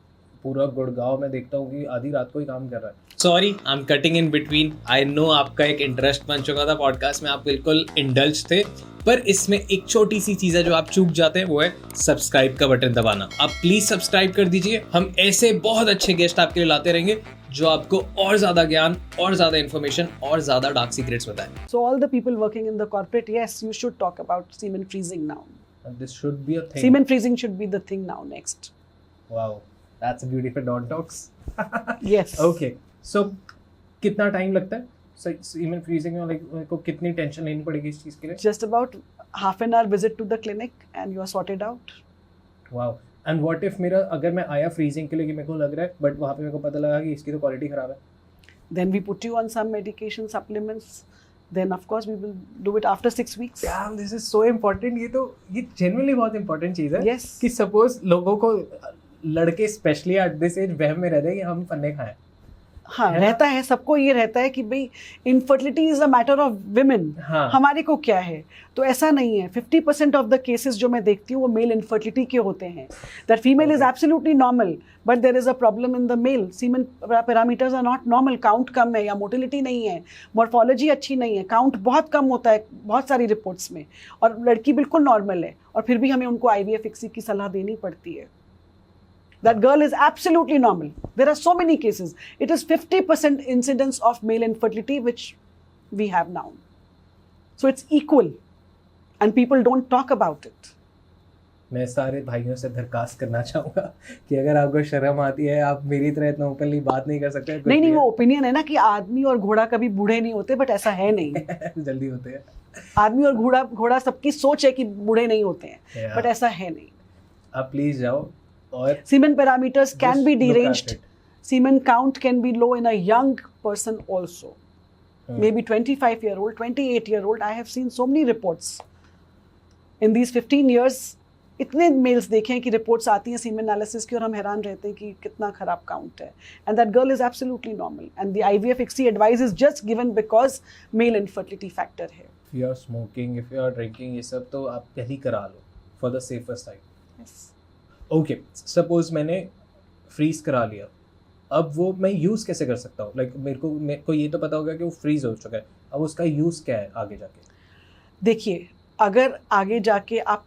पूरा गुड़गांव में देखता हूँ कि आधी रात को ही काम कर रहा है। Sorry, I am cutting in between. I know आपका एक इंटरेस्ट बन चुका था पॉडकास्ट में, आप बिल्कुल इंडल्ज थे, पर इसमें एक छोटी सी चीज़ है जो आप चूक जाते हैं, वो है सब्सक्राइब का बटन दबाना। आप प्लीज़ सब्सक्राइब कर दीजिए। हम ऐसे बहुत अच्छे गेस्ट आपके लिए लाते रहेंगे जो आपको और ज़्यादा ज्ञान और ज़्यादा इन्फॉर्मेशन और ज़्यादा डार्क सीक्रेट्स बताएं। So all the people working in the corporate, yes, you should talk about semen freezing now. And this should be a thing. Semen freezing should be the thing now next. Wow, that's a beautiful Don Talks. Yes. Okay, so कितना टाइम लगता है सीमेन फ्रीजिंग में? लाइक को कितनी टेंशन लेनी पड़ेगी इस चीज़ के लिए? Just about half an hour visit to the clinic and you are sorted out. Wow. And what if मेरा, अगर मैं आया फ्रीजिंग के लिए कि मेरे को लग रहा है, बट वहाँ पे मेरे को पता लगा कि इसकी तो क्वालिटी ख़राब है, Then we put you on some medication supplements then of course we will do it after 6 weeks. Damn, this is so important. ये genuinely बहुत important चीज़ है. Yes. कि suppose लोगों को लड़के स्पेशली एट दिस एज वहम में रहते हैं कि हम फन्ने खाएं. हाँ, रहता है, सबको ये रहता है कि भाई infertility is a matter of women, हमारे को क्या है. तो ऐसा नहीं है. 50% ऑफ द केसेस जो मैं देखती हूँ वो मेल इनफर्टिलिटी के होते हैं. That female is absolutely normal but there is a problem in the male. Semen parameters are not normal. Count कम है या मोटिलिटी नहीं है, मॉर्फोलॉजी अच्छी नहीं है, काउंट बहुत कम होता है बहुत सारी रिपोर्ट्स में, और लड़की बिल्कुल नॉर्मल है, और फिर भी हमें उनको IVF ICSI की सलाह देनी पड़ती है. That girl is absolutely normal. There are so many cases. It is 50% incidence of male infertility which we have now. So it's equal and people don't talk about it. मैं सारे भाइयों से दरखास्त करना चाहूँगा कि अगर आपको शर्म आती है, आप मेरी तरह इतना ओपनली बात नहीं कर सकते. नहीं, वो ओपिनियन है ना कि आदमी और घोड़ा कभी बूढ़े नहीं होते, बट ऐसा है नहीं. जल्दी होते हैं. आदमी और घोड़ा सबकी सोच है कि बूढ़े नहीं होते हैं, बट ऐसा है नहीं. आप प्लीज जाओ. और semen parameters can be deranged. Semen count can be low in a young person also. Maybe 25-year-old, 28-year-old. I have seen so many reports. In these 15 years, इतने मेल्स देखे हैं कि रिपोर्ट्स आती हैं सीमेन एनालिसिस की, और हम हैरान रहते हैं कि कितना खराब काउंट है. And that girl is absolutely normal and the IVF ICSI advice is just given because male infertility factor है. If you are smoking, if you are drinking, ये सब तो आप पहले करा लो for the safer side. Okay, suppose मैंने फ्रीज करा लिया, अब वो मैं यूज़ कैसे कर सकता हूँ? लाइक मेरे को ये तो पता होगा कि वो फ्रीज हो चुका है, अब उसका यूज़ क्या है आगे जाके? देखिए, अगर आगे जाके आप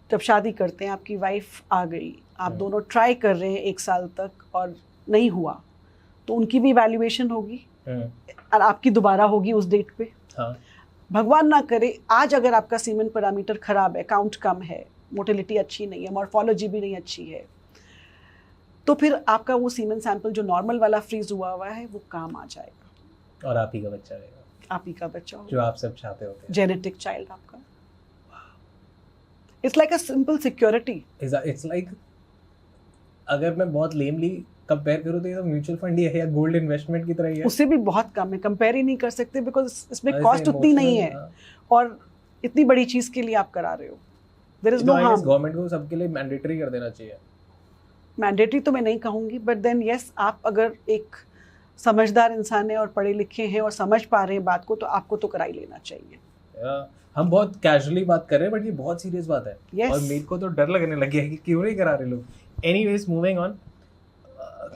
जब शादी करते हैं, आपकी वाइफ आ गई, आप दोनों ट्राई कर रहे हैं 1 साल तक और नहीं हुआ, तो उनकी भी वैल्यूएशन होगी और आपकी दोबारा होगी उस डेट पे. हाँ. भगवान ना करे आज अगर आपका सीमेन पैरामीटर खराब है, काउंट कम है, मोटिलिटी अच्छी नहीं है, मॉर्फोलॉजी भी नहीं अच्छी है, तो फिर आपका वो सीमेन सैंपल जो नॉर्मल वाला फ्रीज हुआ है वो काम आ जाएगा, और आप ही का बच्चा रहेगा. आप ही का बच्चा होगा जो आप सब चाहते होते हैं. जेनेटिक चाइल्ड आपका. It's like a simple security. It's like, अगर मैं बहुत लेमली कंपेयर करूँ तो ये तो म्यूचुअल फंड ही है या गोल्ड इन्वेस्टमेंट की तरह ही है. उससे भी बहुत कम है, कंपेयर ही नहीं कर सकते बिकॉज इसमें कॉस्ट उतनी नहीं है, और इतनी बड़ी चीज के लिए आप करा रहे हो. There is no harm. Government को सबके लिए मैंडेटरी कर देना चाहिए. मैंडेटरी तो मैं नहीं कहूँगी, बट देन यस, आप अगर एक समझदार इंसान है और पढ़े लिखे हैं और समझ पा रहे हैं बात को, तो आपको तो करा ही लेना चाहिए. हम बहुत कैजुअली बात कर रहे हैं, बट ये बहुत सीरियस बात है. Yes. और मेरे को तो डर लगने लग गया है कि क्यों नहीं करा रहे लोग. Anyways, moving on.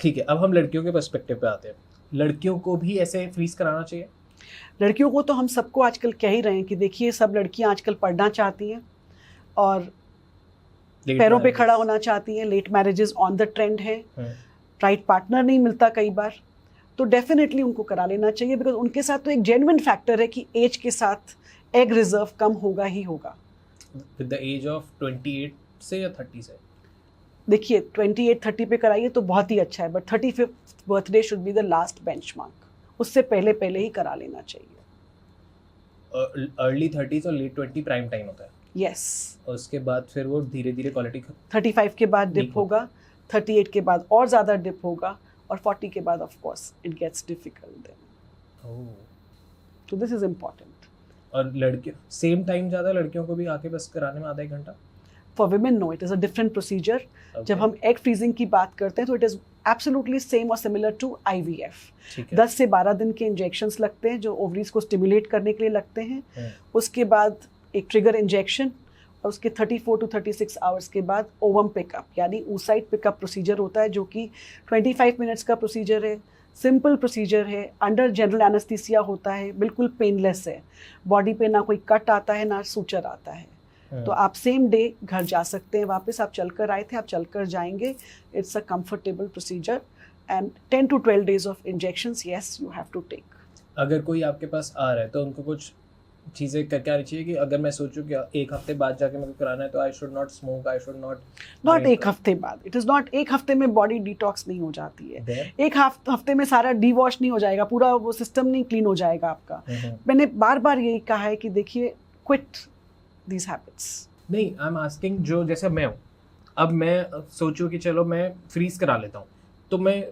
ठीक है, अब हम लड़कियों के पर्सपेक्टिव पे आते हैं. लड़कियों को भी ऐसे फ्रीज कराना चाहिए? लड़कियों को तो हम सबको आजकल कह ही रहे हैं कि देखिए, सब लड़कियां आजकल पढ़ना चाहती हैं और पैरों पे खड़ा होना चाहती हैं. Late marriages on the trend है. राइट पार्टनर नहीं मिलता कई बार, तो डेफिनेटली उनको करा लेना चाहिए, बिकॉज उनके साथ तो एक जेन्युइन फैक्टर है कि एज के साथ एग रिजर्व कम होगा ही होगा. विद द एज ऑफ 28 से या 30 से? देखिए, 28-30 पे कराइए तो बहुत ही अच्छा है, but 35th birthday should be the last benchmark. उससे पहले ही करा लेना चाहिए. अर्ली 30s और लेट 20 प्राइम टाइम होता है. यस. उसके बाद फिर वो धीरे धीरे क्वालिटी 35 के बाद डिप होगा, 38 के बाद और ज़्यादा डिप होगा, और 40 के बाद of course it gets difficult then. तो दिस इज इम्पॉर्टेंट. और लड़के सेम टाइम ज़्यादा लड़कियों को भी आके बस कराने में आधा 1 घंटा? For women no, it is a different procedure. जब हम एग फ्रीजिंग की बात करते हैं तो इट इज़ एब्सोल्युटली सेम और सिमिलर टू IVF. 10 से 12 दिन के इंजेक्शंस लगते हैं जो ओवरीज को स्टिमुलेट करने के लिए लगते हैं. उसके बाद एक ट्रिगर इंजेक्शन, और उसके 34 to 36 आवर्स के बाद ओवम पिकअप यानी oocyte पिकअप प्रोसीजर होता है, जो कि 25 मिनट्स का प्रोसीजर है. सिंपल प्रोसीजर है, अंडर जनरल एनेस्थीसिया होता है, बिल्कुल पेनलेस है. बॉडी पे ना कोई कट आता है ना सूचर आता है. तो आप सेम डे घर जा सकते हैं वापस. आप चलकर आए थे, आप चलकर जाएंगे. It's a comfortable procedure and 10 to 12 days of injections yes you have to take. अगर कोई आपके पास आ रहा है तो उनको कुछ चीज़ें क्या आनी चाहिए कि अगर मैं सोचूं कि 1 हफ्ते बाद जाके मेरे को कराना है तो I should not smoke, I should not 1 हफ्ते बाद. इट इज़ नॉट 1 हफ्ते में बॉडी डिटॉक्स नहीं हो जाती है. 1 हफ्ते में सारा डिवॉश नहीं हो जाएगा, पूरा वो सिस्टम नहीं क्लीन हो जाएगा आपका. मैंने बार बार यही कहा है कि देखिए, क्विट दीज हैबिट्स. नहीं, आई एम आस्किंग, जो जैसे मैं हूँ, अब मैं सोचूं कि चलो मैं फ्रीज करा लेता हूँ, तो मैं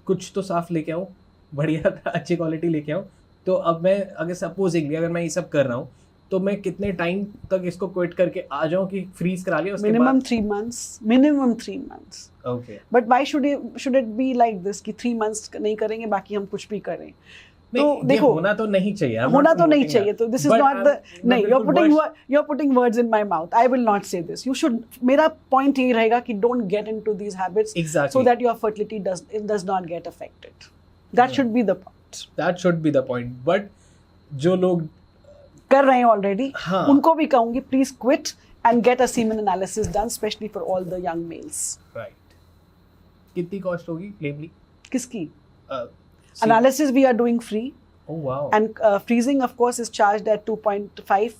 कुछ तो साफ लेके आऊँ, बढ़िया अच्छी क्वालिटी लेके आऊँ, तो अब मैं अगर सपोजिंगली अगर मैं ये सब कर रहा हूँ तो मैं कितने टाइम तक इसको क्विट करके आ जाऊँ कि फ्रीज करा लिया उसके मिनिमम बाद? 3 months, minimum 3 months. Okay but why should it be like this कि 3 months नहीं करेंगे बाकी हम कुछ भी करें? तो नहीं, ये देखो, होना तो नहीं चाहिए, I'm होना not तो नहीं promoting चाहिए, that. तो this is But not the मैं नहीं, बिल्कुल you're putting words in my mouth. I will not say this. You should, मेरा पॉइंट ये रहेगा कि don't get into these habits Exactly. so that your fertility does not get affected. That should be the point. That should be the point. But जो लोग कर रहे हैं ऑलरेडी, हाँ. उनको भी कहूंगी please quit and get a semen analysis done, specially for all the young males. Right, कितनी कॉस्ट होगी प्लेनली? किसकी analysis? We are doing free. Oh wow. And freezing, of course, is charged at 2.5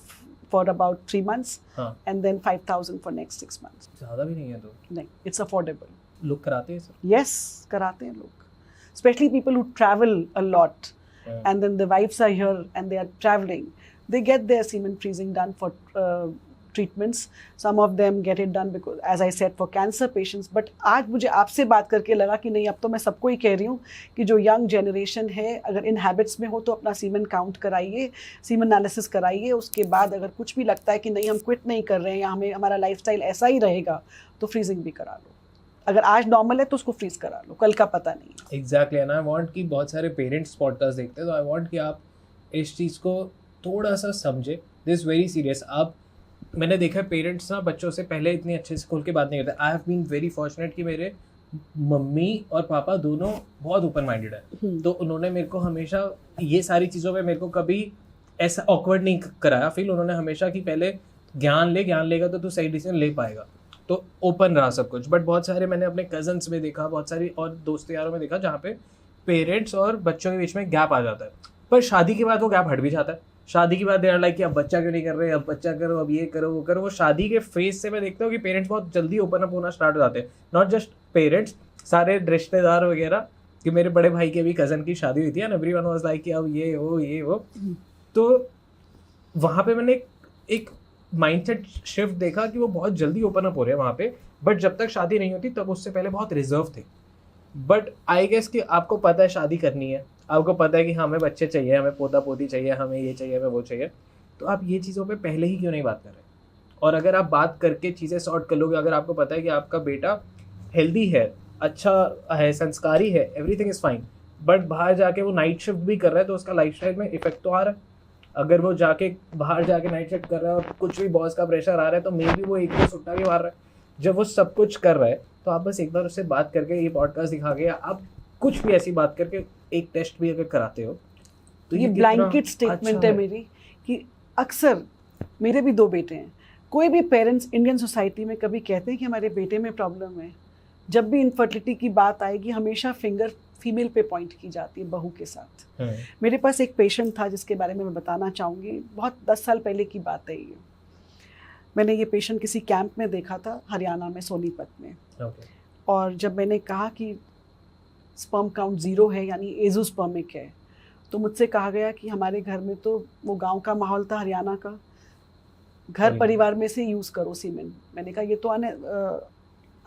for about 3 months, हाँ, and then 5,000 for next 6 months. ज़्यादा भी नहीं है तो नहीं, it's affordable. लोग कराते हैं सर? Yes, कराते हैं लोग. Especially people who travel a lot, Yeah. and then the wives are here and they are traveling. They get their semen freezing done for treatments. Some of them get it done because, as I said, for cancer patients. But आज मुझे आपसे बात करके लगा कि नहीं, अब तो मैं सबको ही कह रही हूँ कि जो यंग जनरेशन है, अगर इन हैबिट्स में हो तो अपना सीमन काउंट कराइए, सीमन एनालिसिस कराइए. उसके बाद अगर कुछ भी लगता है कि नहीं हम क्विट नहीं कर रहे हैं या हमें हमारा लाइफस्टाइल ऐसा ही रहेगा, तो फ्रीजिंग भी करा लो. अगर आज नॉर्मल है तो उसको फ्रीज करा लो, कल का पता नहीं है. एग्जैक्टली. एंड आई वांट कि बहुत सारे पेरेंट्स पॉडकास्ट देखते हैं, तो आई वांट कि आप इस चीज़ को थोड़ा सा समझे. This very serious. आप, मैंने देखा है पेरेंट्स ना बच्चों से पहले इतनी अच्छे से खुल के बात नहीं करते. I have been very fortunate कि मेरे मम्मी और पापा दोनों बहुत ओपन माइंडेड है, तो उन्होंने मेरे को हमेशा ये सारी चीज़ों में मेरे को कभी ऐसा ऑकवर्ड नहीं कराया फील. उन्होंने हमेशा कि पहले ज्ञान लेगा तो तू सही डिसीजन ले पाएगा, तो ओपन रहा सब कुछ. बट बहुत सारे मैंने अपने कजन्स में देखा, बहुत सारी और दोस्त यारों में देखा जहाँ पे पेरेंट्स और बच्चों के बीच में गैप आ जाता है, पर शादी के बाद वो गैप हट भी जाता है. शादी के बाद दे आर लाइक कि अब बच्चा क्यों नहीं कर रहे, अब बच्चा करो, अब ये करो वो करो. वो शादी के फेज से मैं देखता हूँ कि पेरेंट्स बहुत जल्दी ओपन अप होना स्टार्ट हो जाते हैं. नॉट जस्ट पेरेंट्स, सारे रिश्तेदार वगैरह. कि मेरे बड़े भाई के भी कज़न की शादी हुई थी एंड एवरीवन वाज लाइक कि अब ये वो. तो वहाँ पे मैंने एक माइंडसेट शिफ्ट देखा कि वो बहुत जल्दी ओपन अप हो रहे हैं वहाँ पे. बट जब तक शादी नहीं होती तब उससे पहले बहुत रिजर्व थे. बट आई गेस कि आपको पता है शादी करनी है, आपको पता है कि हमें बच्चे चाहिए, हमें पोता पोती चाहिए, हमें ये चाहिए, हमें वो चाहिए, तो आप ये चीज़ों पे पहले ही क्यों नहीं बात कर रहे? और अगर आप बात करके चीज़ें सॉर्ट कर लोगे, अगर आपको पता है कि आपका बेटा हेल्दी है, अच्छा है, संस्कारी है, एवरीथिंग इज़ फाइन, बट बाहर जाके वो नाइट शिफ्ट भी कर रहा है तो उसका लाइफस्टाइल में इफेक्ट तो आ रहा है. अगर वो जाके बाहर जाके नाइट शिफ्ट कर रहा है और कुछ भी बॉस का प्रेशर आ रहा है तो मे बी वो एक दो सुट्टा भी मार रहा है. जब वो सब कुछ कर रहा है तो आप बस एक बार उससे बात करके, ये पॉडकास्ट दिखा के, आप कुछ भी ऐसी बात करके एक टेस्ट भी अगर कराते हो तो ये ब्लैंकेट स्टेटमेंट है मेरी कि अक्सर मेरे भी 2 बेटे हैं. कोई भी पेरेंट्स इंडियन सोसाइटी में कभी कहते हैं कि हमारे बेटे में प्रॉब्लम है, जब भी इनफर्टिलिटी की बात आएगी हमेशा फिंगर फीमेल पे पॉइंट की जाती है, बहू के साथ. मेरे पास एक पेशेंट था जिसके बारे में मैं बताना चाहूँगी. बहुत 10 साल पहले की बात है ये. मैंने ये पेशेंट किसी कैंप में देखा था हरियाणा में, सोनीपत में. और जब मैंने कहा कि स्पर्म काउंट 0 है यानी एज़ोस्पर्मिक है, तो मुझसे कहा गया कि हमारे घर में तो वो गांव का माहौल था, हरियाणा का, घर परिवार में से यूज़ करो सीमेन. मैंने कहा ये तो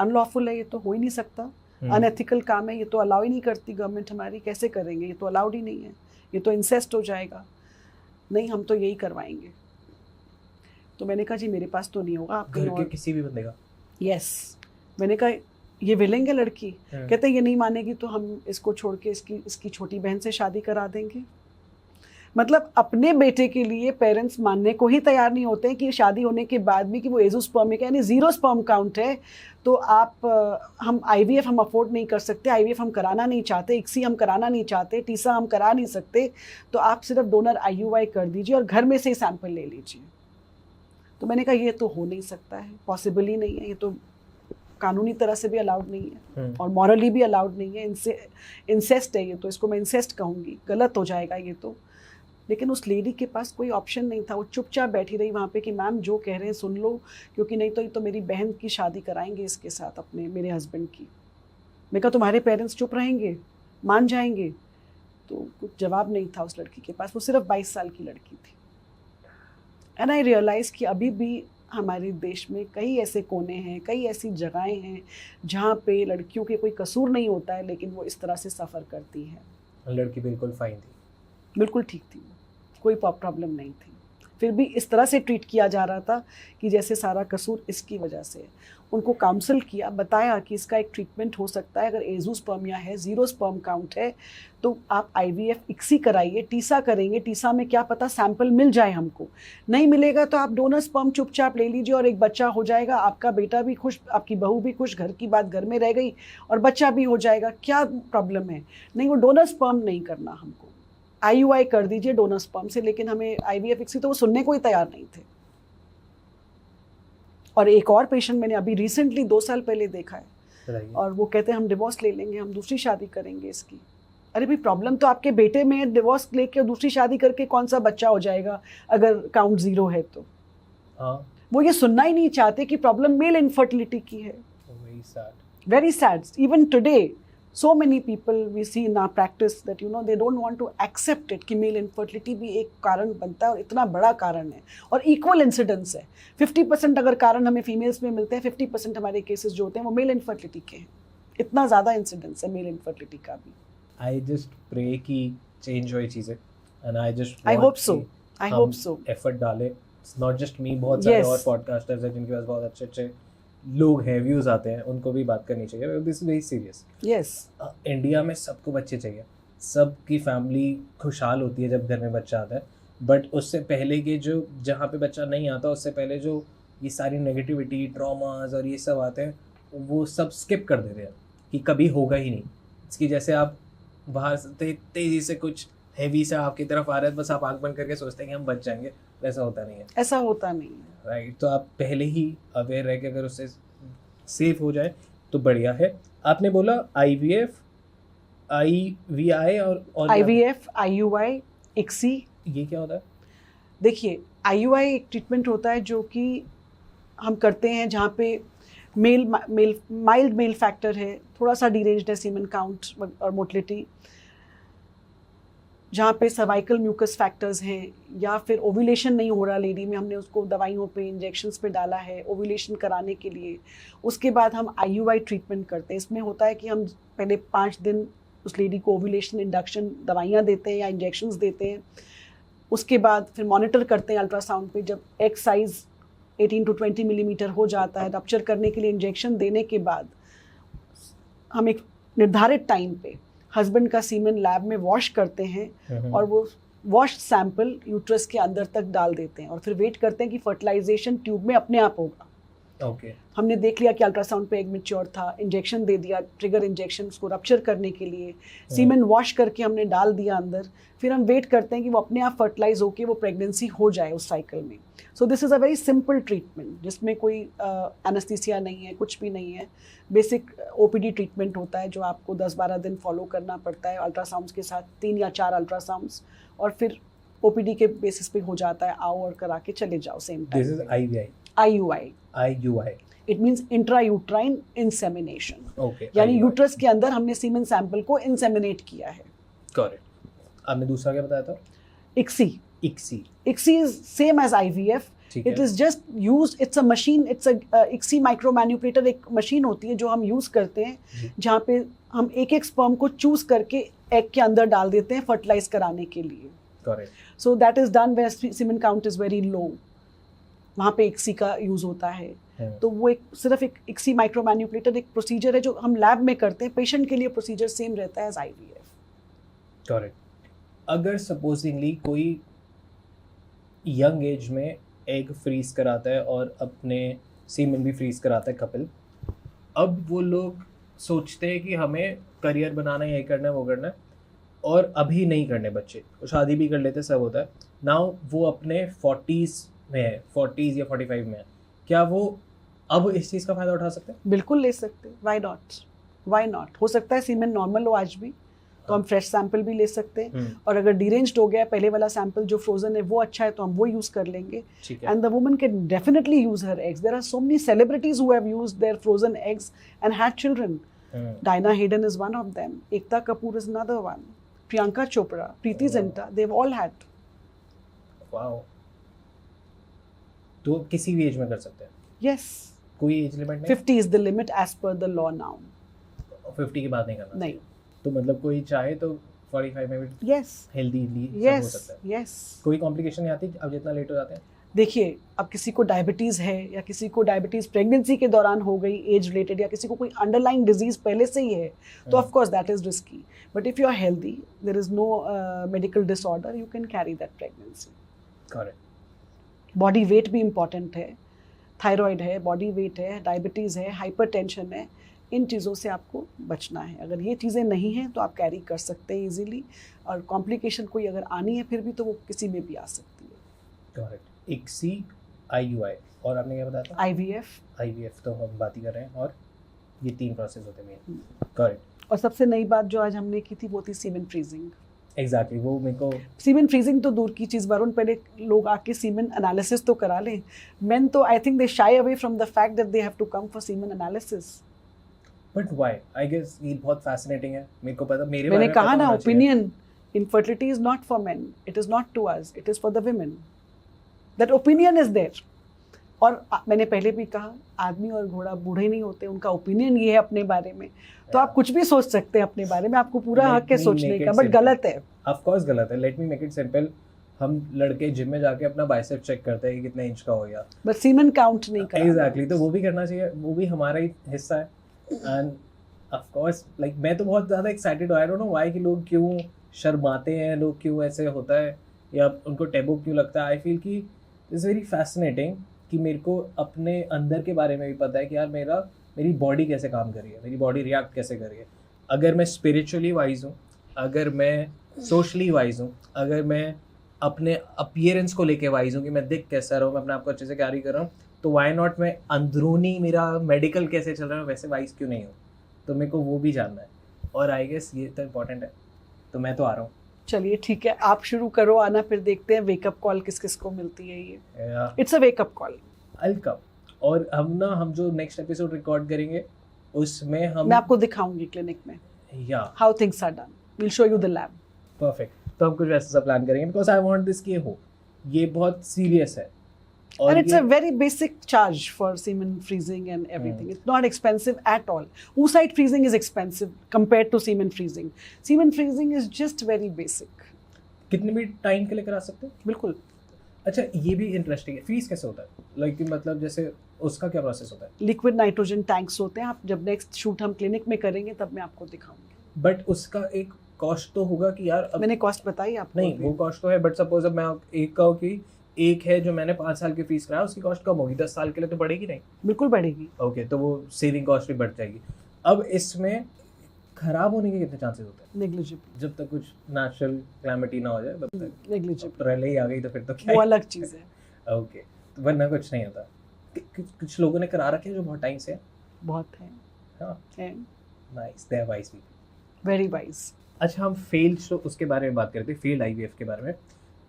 अनलॉफुल है, ये तो हो ही नहीं सकता, अनएथिकल काम है, ये तो अलाउ ही नहीं करती गवर्नमेंट हमारी, कैसे करेंगे, ये तो अलाउड ही नहीं है, ये तो इंसेस्ट हो जाएगा. नहीं, हम तो यही करवाएंगे. तो मैंने कहा जी मेरे पास तो नहीं होगा, आप घर के किसी भी बंदे का. यस. मैंने कहा ये विलिंग है लड़की. कहते ये नहीं मानेगी तो हम इसको छोड़ के इसकी छोटी बहन से शादी करा देंगे. मतलब अपने बेटे के लिए पेरेंट्स मानने को ही तैयार नहीं होते हैं कि शादी होने के बाद भी कि वो एज़ोस्पर्मिक है यानी 0 स्पर्म काउंट है, तो आप हम IVF हम अफोर्ड नहीं कर सकते, IVF हम कराना नहीं चाहते, ICSI हम कराना नहीं चाहते, टीसा हम करा नहीं सकते, तो आप सिर्फ डोनर IUI कर दीजिए और घर में से ही सैंपल ले लीजिए. तो मैंने कहा ये तो हो नहीं सकता है, पॉसिबल ही नहीं है, ये तो कानूनी तरह से भी अलाउड नहीं है और मॉरली भी अलाउड नहीं है. इंसेस्ट है ये, तो इसको मैं इंसेस्ट कहूँगी, गलत हो जाएगा ये तो. लेकिन उस लेडी के पास कोई ऑप्शन नहीं था. वो चुपचाप बैठी रही वहाँ पे कि मैम जो कह रहे हैं सुन लो, क्योंकि नहीं तो ये तो मेरी बहन की शादी कराएंगे इसके साथ, अपने मेरे हस्बैंड की. मैं कहा तुम्हारे पेरेंट्स चुप रहेंगे, मान जाएंगे? तो कुछ जवाब नहीं था उस लड़की के पास. वो सिर्फ 22 साल की लड़की थी. एंड आई रियलाइज़ कि अभी भी हमारे देश में कई ऐसे कोने हैं, कई ऐसी जगहें हैं जहाँ पे लड़कियों के कोई कसूर नहीं होता है लेकिन वो इस तरह से सफ़र करती हैं. लड़की बिल्कुल फाइन थी. बिल्कुल ठीक थी, कोई प्रॉब्लम नहीं थी। फिर भी इस तरह से ट्रीट किया जा रहा था कि जैसे सारा कसूर इसकी वजह से है। उनको काउंसल किया, बताया कि इसका एक ट्रीटमेंट हो सकता है, अगर एजोस्पर्मिया है, 0 स्पर्म काउंट है, तो आप IVF इक्सी कराइए, टीसा करेंगे, टीसा में क्या पता सैंपल मिल जाए हमको, नहीं मिलेगा तो आप डोनर स्पर्म चुपचाप ले लीजिए और एक बच्चा हो जाएगा, आपका बेटा भी खुश, आपकी बहू भी खुश, घर की बात घर में रह गई और बच्चा भी हो जाएगा, क्या प्रॉब्लम है। नहीं, वो डोनर स्पर्म नहीं करना हमको, IUI कर दीजिए डोनर स्पर्म से, लेकिन हमें IVF इक्सी तो वो सुनने को ही तैयार नहीं थे। और एक और पेशेंट मैंने अभी रिसेंटली 2 साल पहले देखा है, और वो कहते हैं हम डिवोर्स ले लेंगे, हम दूसरी शादी करेंगे इसकी। अरे भाई, प्रॉब्लम तो आपके बेटे में है, डिवोर्स लेके दूसरी शादी करके कौन सा बच्चा हो जाएगा अगर काउंट 0 है तो। वो ये सुनना ही नहीं चाहते कि प्रॉब्लम मेल इनफर्टिलिटी की है। Very sad. Even today so many people we see in our practice that they don't want to accept it कि मेल इनफर्टिलिटी भी एक कारण बनता है और इतना बड़ा कारण है और इक्वल इंसिडेंस है। 50% अगर कारण हमें फीमेल्स में मिलते हैं, 50% हमारे केसेस जो होते हैं वो मेल इनफर्टिलिटी के हैं। इतना ज़्यादा इंसिडेंस है मेल इनफर्टिलिटी का भी। आई जस्ट प्रे कि चेंज हो ये चीज़ें, and I hope so effort डाले, नॉट जस्ट मी, बहुत सारे और पॉडकास्टर्स हैं जिनके पास बहुत अच्छे अच्छे लोग हैं, व्यूज आते हैं, उनको भी बात करनी चाहिए। This is very serious. Yes, India में सबको बच्चे चाहिए, सबकी फैमिली खुशहाल होती है जब घर में बच्चा आता है, बट उससे पहले के जो जहाँ पे बच्चा नहीं आता, उससे पहले जो ये सारी नेगेटिविटी, ट्रॉमास और ये सब आते हैं, वो सब स्किप कर देते हैं कि कभी होगा ही नहीं। इसकी जैसे आप बाहर से तेज़ी से कुछ हैवी सा आपकी तरफ आ रहा है, बस आप आँख बंद करके सोचते हैं कि हम बच जाएंगे, ऐसा होता नहीं है। ऐसा होता नहीं है, राइट। तो आप पहले ही अवेयर रह के अगर उससे सेफ हो जाए तो बढ़िया है। आपने बोला IVF, IVI और IVF, IUI, इक्सी, ये क्या होता है? देखिए, IUI एक ट्रीटमेंट होता है जो कि हम करते हैं जहाँ पे माइल्ड मेल फैक्टर है, थोड़ा सा डिरेंज्ड है सीमेन काउंट और मोटिलिटी, जहाँ पे सर्वाइकल म्यूकस फैक्टर्स हैं, या फिर ओव्यूलेशन नहीं हो रहा लेडी में, हमने उसको दवाइयों पे, इंजेक्शंस पे डाला है ओव्यूलेशन कराने के लिए। उसके बाद हम IUI ट्रीटमेंट करते हैं। इसमें होता है कि हम पहले 5 दिन उस लेडी को ओव्यूलेशन इंडक्शन दवाइयाँ देते हैं या इंजेक्शंस देते हैं। उसके बाद फिर मॉनिटर करते हैं अल्ट्रासाउंड पे। जब एग साइज़ 18 to 20 मिलीमीटर हो जाता है, रप्चर करने के लिए इंजेक्शन देने के बाद हम एक निर्धारित टाइम पे हस्बैंड का सीमेन लैब में वॉश करते हैं और वो वॉश सैंपल यूट्रस के अंदर तक डाल देते हैं और फिर वेट करते हैं कि फर्टिलाइजेशन ट्यूब में अपने आप होगा। हमने देख लिया कि अल्ट्रासाउंड पे एग मैच्योर था, इंजेक्शन दे दिया, ट्रिगर इंजेक्शन उसको रप्चर करने के लिए, सीमेन वॉश करके हमने डाल दिया अंदर। फिर हम वेट करते हैं कि वो अपने आप फर्टिलाइज होके वो प्रेगनेंसी हो जाए उस साइकिल में। So this is a very simple treatment जिसमें कोई एनेस्थीसिया नहीं है, कुछ भी नहीं है। बेसिक OPD ट्रीटमेंट होता है जो आपको 10-12 दिन फॉलो करना पड़ता है अल्ट्रासाउंड्स के साथ, 3 या 4 अल्ट्रासाउंड्स, और फिर OPD के बेसिस पे हो जाता है, आओ और करा के चले जाओ same time. This is IVI। IUI it means intrauterine insemination. Okay, यानी यूट्रस के अंदर हमने सीमेन सैंपल को इंसेमिनेट किया है। करेक्ट। आपने दूसरा क्या बताया था? ICSI is same as IVF. It is just used, it's a machine, it's a ICSI micromanipulator, एक मशीन होती है जो हम यूज़ करते हैं जहाँ पे हम एक स्पर्म को चूज करके एग के अंदर डाल देते हैं फर्टिलाइज कराने के लिए। Correct. So that is done where semen count is very low, वहाँ पे ICSI का यूज़ होता है। तो वो एक सिर्फ एक ICSI माइक्रोमैनिपुलेटर एक प्रोसीजर है जो हम लैब में करते हैं। पेशेंट के लिए प्रोसीजर सेम रहता है एज IVF। करेक्ट। अगर सपोजिंगली कोई यंग एज में एग फ्रीज कराता है और अपने सीमेन भी फ्रीज कराता है कपल, अब वो लोग सोचते हैं कि हमें करियर बनाना है, ये करना है, वो करना है, और अभी नहीं करने बच्चे, शादी भी कर लेते, सब होता है। नाउ वो अपने 40s में है, 40s या 45 में है, क्या वो अब इस चीज़ का फ़ायदा उठा सकते हैं? बिल्कुल ले सकते हैं। Why not. हो सकता है सीमेन नॉर्मल हो आज भी, तो हम फ्रेश सैंपल भी ले सकते हैं, और अगर डिरेंज्ड हो गया पहले वाला सैंपल जो फ्रोजन है वो अच्छा है तो हम वो यूज कर लेंगे। And the woman can definitely use her eggs. There are so many celebrities who have used their frozen eggs and had children. Diana Hayden is one of them, Ekta Kapoor is another one, Priyanka Chopra, Preeti Zinta, they have all had. Wow. तो किसी भी एज में कर सकते हैं? यस, कोई एज लिमिट नहीं? 50 is the limit as per the law now. 50 की बात नहीं करना नहीं। तो मतलब कोई चाहे तो 45 में भी यस हेल्दीली सब हो यस सकता है? यस। कोई कॉम्प्लिकेशन नहीं आती अब जितना लेट हो जाते हैं? देखिए, अब किसी को डायबिटीज़ है या किसी को डायबिटीज़ प्रेगनेंसी के दौरान हो गई एज रिलेटेड, या किसी को कोई अंडरलाइंग डिजीज़ पहले से ही है, तो of course that is risky. But if you are healthy, there is no medical disorder, you can carry that pregnancy. Correct. Body weight भी इम्पॉर्टेंट है, थायराइड है, बॉडी वेट है, डायबिटीज़ है, हाइपरटेंशन है, इन चीज़ों से आपको बचना है। अगर ये चीज़ें नहीं हैं तो आप कैरी कर सकते हैं इजीली, और कॉम्प्लिकेशन कोई अगर आनी है फिर भी तो वो किसी में भी आ सकती है। करेक्ट। ICSI, IUI और आपने क्या बताया था? IVF। तो हम बात ही कर रहे हैं, और ये 3 प्रोसेस होते हैं मेन। करेक्ट। और सबसे नई बात जो आज हमने की थी वो थी सीमेन फ्रीजिंग। एग्जैक्टली, वो मेरे को सीमेन फ्रीजिंग तो दूर की चीज़ वरुण, पहले लोग आके सीमेन एनालिसिस तो करा लें। मेन तो आई think they shy away from the fact that they have to come for semen analysis. But why? I guess ये बहुत फैसिनेटिंग है, मेरे को पता, मेरे मैंने बारे में कहा पता ना, होना चाहिए। Opinion, infertility is not for men, it is not to us, it is for the women. That opinion is there. और मैंने पहले भी कहा, आदमी और घोड़ा बूढ़े नहीं होते, उनका ओपिनियन ये है अपने बारे में, तो आप कुछ भी सोच सकते हैं अपने बारे में, आपको पूरा हक है सोचने का, बट गलत है। ऑफ कोर्स गलत है। Let me make it simple. हम लड़के जिम में जाके अपना बाइसेप चेक करते हैं कि कितने इंच का हो गया, बट सीमेन काउंट नहीं करना। एग्जैक्टली, तो वो भी करना चाहिए, वो भी हमारा ही हिस्सा है। एंड ऑफ कोर्स लाइक मैं तो बहुत ज़्यादा एक्साइटेड हूँ, आई डोंट नो व्हाई, कि लोग क्यों शर्माते हैं, लोग क्यों ऐसे होता है, या उनको टैबू क्यों लगता है। आई फील कि इट्स वेरी फैसिनेटिंग कि मेरे को अपने अंदर के बारे में भी पता है कि यार मेरी बॉडी कैसे काम कर रही है, मेरी बॉडी रिएक्ट कैसे कर रही है। अगर मैं स्पिरिचुअली वाइज हूँ, अगर मैं सोशली वाइज हूँ, अगर मैं अपने अपीयरेंस को लेके वाइज हूँ कि मैं दिख कैसा रहा हूँ, मैं अपने आप को अच्छे से कैरी कर रहा हूँ, तो वाई नॉट मैं अंदरूनी मेरा मेडिकल कैसे चल रहा है वैसे वाइज क्यों नहीं हूँ। तो मेरे को वो भी जानना है, और आई गेस ये तो इम्पोर्टेंट है। तो मैं तो आ रहा हूँ। चलिए ठीक है, आप शुरू करो आना, फिर देखते हैं वेकअप कॉल किस किस को मिलती है। ये it's a wake up call. I'll come। और हम जो नेक्स्ट एपिसोड रिकॉर्ड करेंगे उसमें मैं आपको दिखाऊंगी क्लिनिक में या how things are done, will show you the lab. Perfect. तो हम कुछ वैसा सा प्लान करेंगे, बिकॉज आई वांट दिस कि हो, ये बहुत सीरियस है। And it's a very basic charge for semen freezing and everything. It's not expensive at all. Oocyte freezing is expensive compared to semen freezing. Semen freezing is just very basic. कितने भी टाइम के लिए करा सकते हैं? बिल्कुल। अच्छा, ये भी इंटरेस्टिंग है। फीस कैसे होता है? लाइक मतलब जैसे उसका क्या प्रोसेस होता है? लिक्विड नाइट्रोजन टैंक्स होते हैं। आप जब नेक्स्ट शूट हम क्लिनिक में करेंगे तब मैं आपको दिखाऊंगी। बट उसका एक कॉस्ट तो होगा कि यार मैंने कॉस्ट बताई आपको। नहीं, वो कॉस्ट तो है, बट सपोज अब मैं एक कहूँ कि एक है जो मैंने 5 साल की फीस कराया, उसकी कॉस्ट कम होगी, 10 साल के लिए तो बढ़ेगी नहीं? बिल्कुल बढ़ेगी। ओके, तो वो सेविंग कॉस्ट भी बढ़ जाएगी। अब इसमें खराब होने के कितने चांसेस होते हैं? नेग्लिजिबल। जब तक कुछ नेचुरल क्लैमिटी ना हो जाए तब तक। नेग्लिजिबल। पहले ही आ गई तो फिर तो क्या वो अलग चीज़ है। ओके, तो वरना कुछ नहीं होता। कुछ लोगों ने करा रखे हैं जो बहुत टाइम से। बहुत है। हाँ, nice, they are wise people, very wise. अच्छा, हम फेल्ड तो उसके बारे में बात करते हैं, फेल्ड आईवीएफ के बारे में।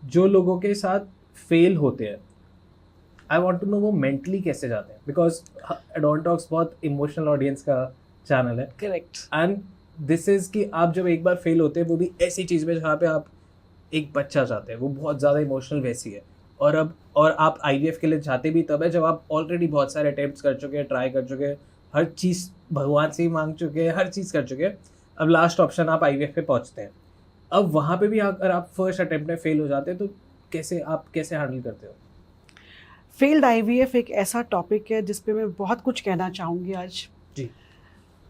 जो लोगों के साथ फेल होते हैं, आई वांट टू नो वो मेंटली कैसे जाते हैं, बिकॉज एडोनटॉक्स बहुत इमोशनल ऑडियंस का चैनल है। करेक्ट। एंड दिस इज कि आप जब एक बार फेल होते हैं, वो भी ऐसी चीज़ में जहाँ पे आप एक बच्चा चाहते हैं, वो बहुत ज़्यादा इमोशनल वैसी है। और आप आईवीएफ के लिए जाते भी तब है जब आप ऑलरेडी बहुत सारे अटेम्प्ट्स कर चुके हैं, ट्राई कर चुके हैं, हर चीज़ भगवान से ही मांग चुके हैं, हर चीज़ कर चुके हैं। अब लास्ट ऑप्शन आप आईवीएफ पे पहुँचते हैं। अब वहाँ पे भी अगर आप फर्स्ट अटेम्प्ट में फेल हो जाते हैं तो कैसे हैंडल करते हो? फेल्ड आईवीएफ एक ऐसा टॉपिक है जिस पे मैं बहुत कुछ कहना चाहूँगी आज जी।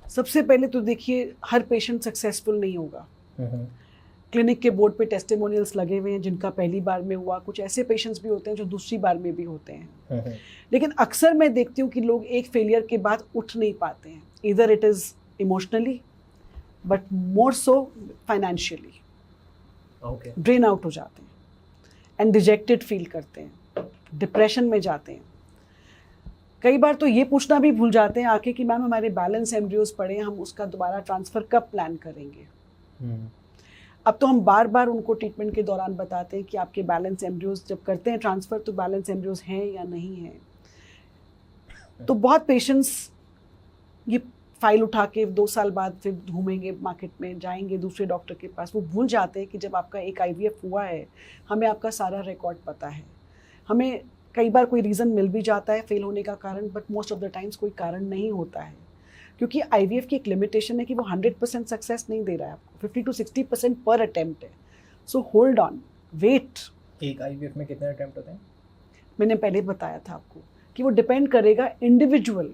सबसे पहले तो देखिए, हर पेशेंट सक्सेसफुल नहीं होगा। क्लिनिक के बोर्ड पे टेस्टिमोनियल्स लगे हुए हैं जिनका पहली बार में हुआ, कुछ ऐसे पेशेंट्स भी होते हैं जो दूसरी बार में भी होते हैं। लेकिन अक्सर मैं देखती हूँ कि लोग एक फेलियर के बाद उठ नहीं पाते हैं, इधर it is emotionally but more so financially. Okay, drain out हो जाते हैं एंड डिजेक्टेड फील करते हैं, डिप्रेशन में जाते हैं। कई बार तो ये पूछना भी भूल जाते हैं आके कि मैम हमारे बैलेंस एम्ब्रियोज पड़े हैं, हम उसका दोबारा ट्रांसफ़र कब प्लान करेंगे। अब तो हम बार बार उनको ट्रीटमेंट के दौरान बताते हैं कि आपके बैलेंस एम्ब्रियोज जब करते हैं ट्रांसफ़र तो बैलेंस एम्ब्रियोज हैं या नहीं हैं। तो बहुत पेशेंट्स ये फाइल उठा के 2 साल बाद फिर घूमेंगे मार्केट में, जाएंगे दूसरे डॉक्टर के पास, वो भूल जाते हैं कि जब आपका एक आईवीएफ हुआ है, हमें आपका सारा रिकॉर्ड पता है। हमें कई बार कोई रीज़न मिल भी जाता है फेल होने का कारण, but most of the times कोई कारण नहीं होता है। क्योंकि IVF की एक लिमिटेशन है कि वो 100% सक्सेस नहीं दे रहा है आपको, 50 to 60% पर अटेम्प्ट है. So hold on, wait. एक IVF में कितने अटेम्प्ट होते हैं? मैंने पहले बताया था आपको कि वो डिपेंड करेगा इंडिविजुअल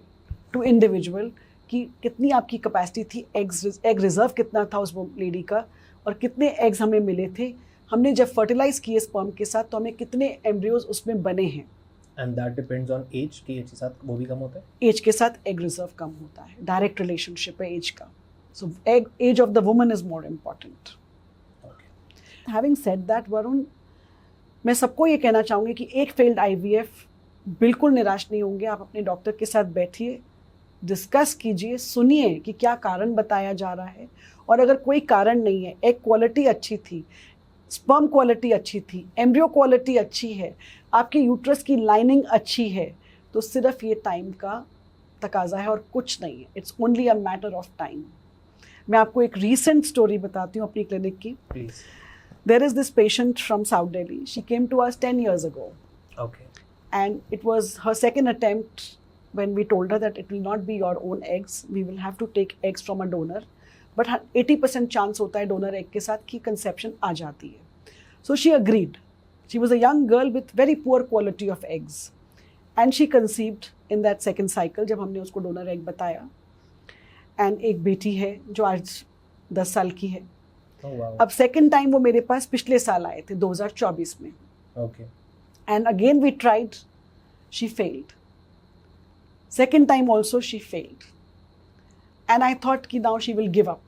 टू इंडिविजुअल कि कितनी आपकी कैपेसिटी थी, एग रिजर्व कितना था उस लेडी का, और कितने एग्स हमें मिले थे. हमने जब फर्टिलाइज किए स्पर्म के साथ तो हमें कितने एम्ब्रियोज उसमें बने हैं. And that depends on age, कि एज के साथ वो भी कम होता है. एज के साथ एग रिजर्व कम होता है, डायरेक्ट रिलेशनशिप है एज का. So age of the woman is more important. Having said that Varun, मैं सबको ये कहना चाहूँगी कि एक फेल्ड IVF बिल्कुल निराश नहीं होंगे. आप अपने डॉक्टर के साथ बैठिए, डिस्कस कीजिए, सुनिए कि क्या कारण बताया जा रहा है, और अगर कोई कारण नहीं है, एग क्वालिटी अच्छी थी, स्पर्म क्वालिटी अच्छी थी, एम्ब्रियो क्वालिटी अच्छी है, आपके यूट्रस की लाइनिंग अच्छी है, तो सिर्फ ये टाइम का तकाजा है और कुछ नहीं है. It's only a matter of time. मैं आपको एक रीसेंट स्टोरी बताती हूँ अपनी क्लिनिक की. Please. There is this patient from South Delhi. She came to us 10 years ago. Okay. And it was her second attempt when we told her that it will not be your own eggs. We will have to take eggs from a donor. But 80% chance होता है donor egg के साथ कि conception आ जाती है. So she agreed. She was a young girl with very poor quality of eggs. And she conceived in that second cycle जब हमने उसको donor egg बताया. And एक बेटी है जो आज 10 साल की है. Oh, wow. अब सेकेंड टाइम वो मेरे पास पिछले साल आए थे 2024 में. Okay. And again we tried, she failed. Second time also she failed. And I thought कि now she will give up.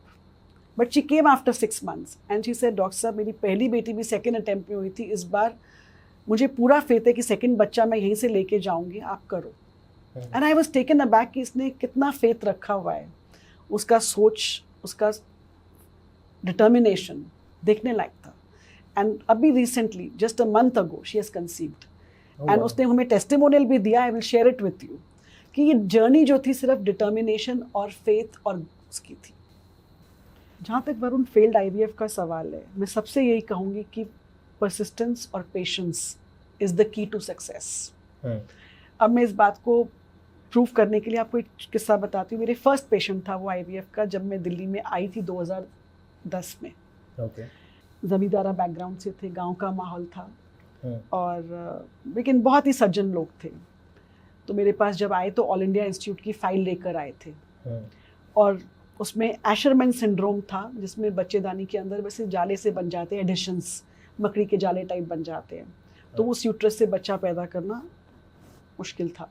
But she came after 6 months and she said, doctor साहब मेरी पहली बेटी भी सेकेंड अटेम्प्ट में हुई थी, इस बार मुझे पूरा फेथ है कि सेकेंड बच्चा मैं यहीं से लेके जाऊंगी, आप करो. And I was taken aback कि इसने कितना फेथ रखा हुआ है. उसका सोच, उसका डिटर्मिनेशन देखने लायक था. एंड अभी recently just a month ago she has conceived. And उसने हमें टेस्टिमोनियल भी दिया. I will share it with you कि ये जर्नी जो थी सिर्फ डिटर्मिनेशन और फेथ और उसकी थी. जहाँ तक वरुण फेल्ड IVF का सवाल है, मैं सबसे यही कहूँगी कि परसिस्टेंस और patience is the key to success. अब मैं इस बात को प्रूव करने के लिए आपको एक किस्सा बताती हूँ. मेरे फर्स्ट पेशेंट था वो IVF का, जब मैं दिल्ली में आई थी 2010 में. Okay. ज़मींदारा बैकग्राउंड से थे, गांव का माहौल था, और लेकिन बहुत ही सज्जन लोग थे. तो मेरे पास जब आए तो ऑल इंडिया इंस्टीट्यूट की फाइल लेकर आए थे. और उसमें एशरमैन सिंड्रोम था, जिसमें बच्चेदानी के अंदर वैसे जाले से बन जाते हैं एडिशंस, मकड़ी के जाले टाइप बन जाते हैं. तो उस यूट्रस से बच्चा पैदा करना मुश्किल था.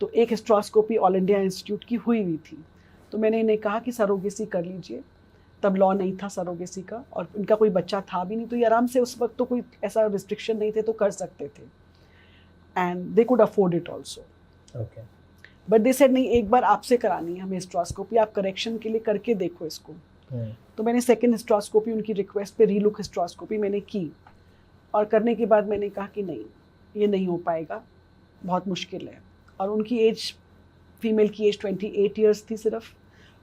तो एक हिस्ट्रोस्कोपी ऑल इंडिया इंस्टीट्यूट की हुई थी. तो मैंने इन्हें कहा कि सरोगेसी कर लीजिए. तब लॉ नहीं था सरोगेसी का, और इनका कोई बच्चा था भी नहीं, तो ये आराम से, उस वक्त तो कोई ऐसा रिस्ट्रिक्शन नहीं थे, तो कर सकते थे. And they could afford it also. But they said नहीं, एक बार आपसे करानी है हमें हिस्ट्रोस्कोपी, आप करेक्शन के लिए करके देखो इसको. तो मैंने सेकेंड हिस्ट्रोस्कोपी उनकी रिक्वेस्ट पे, रीलुक हिस्ट्रोस्कोपी मैंने की. और करने के बाद मैंने कहा कि नहीं, ये नहीं हो पाएगा, बहुत मुश्किल है. और उनकी एज, फीमेल की एज 28 ईयर्स थी सिर्फ,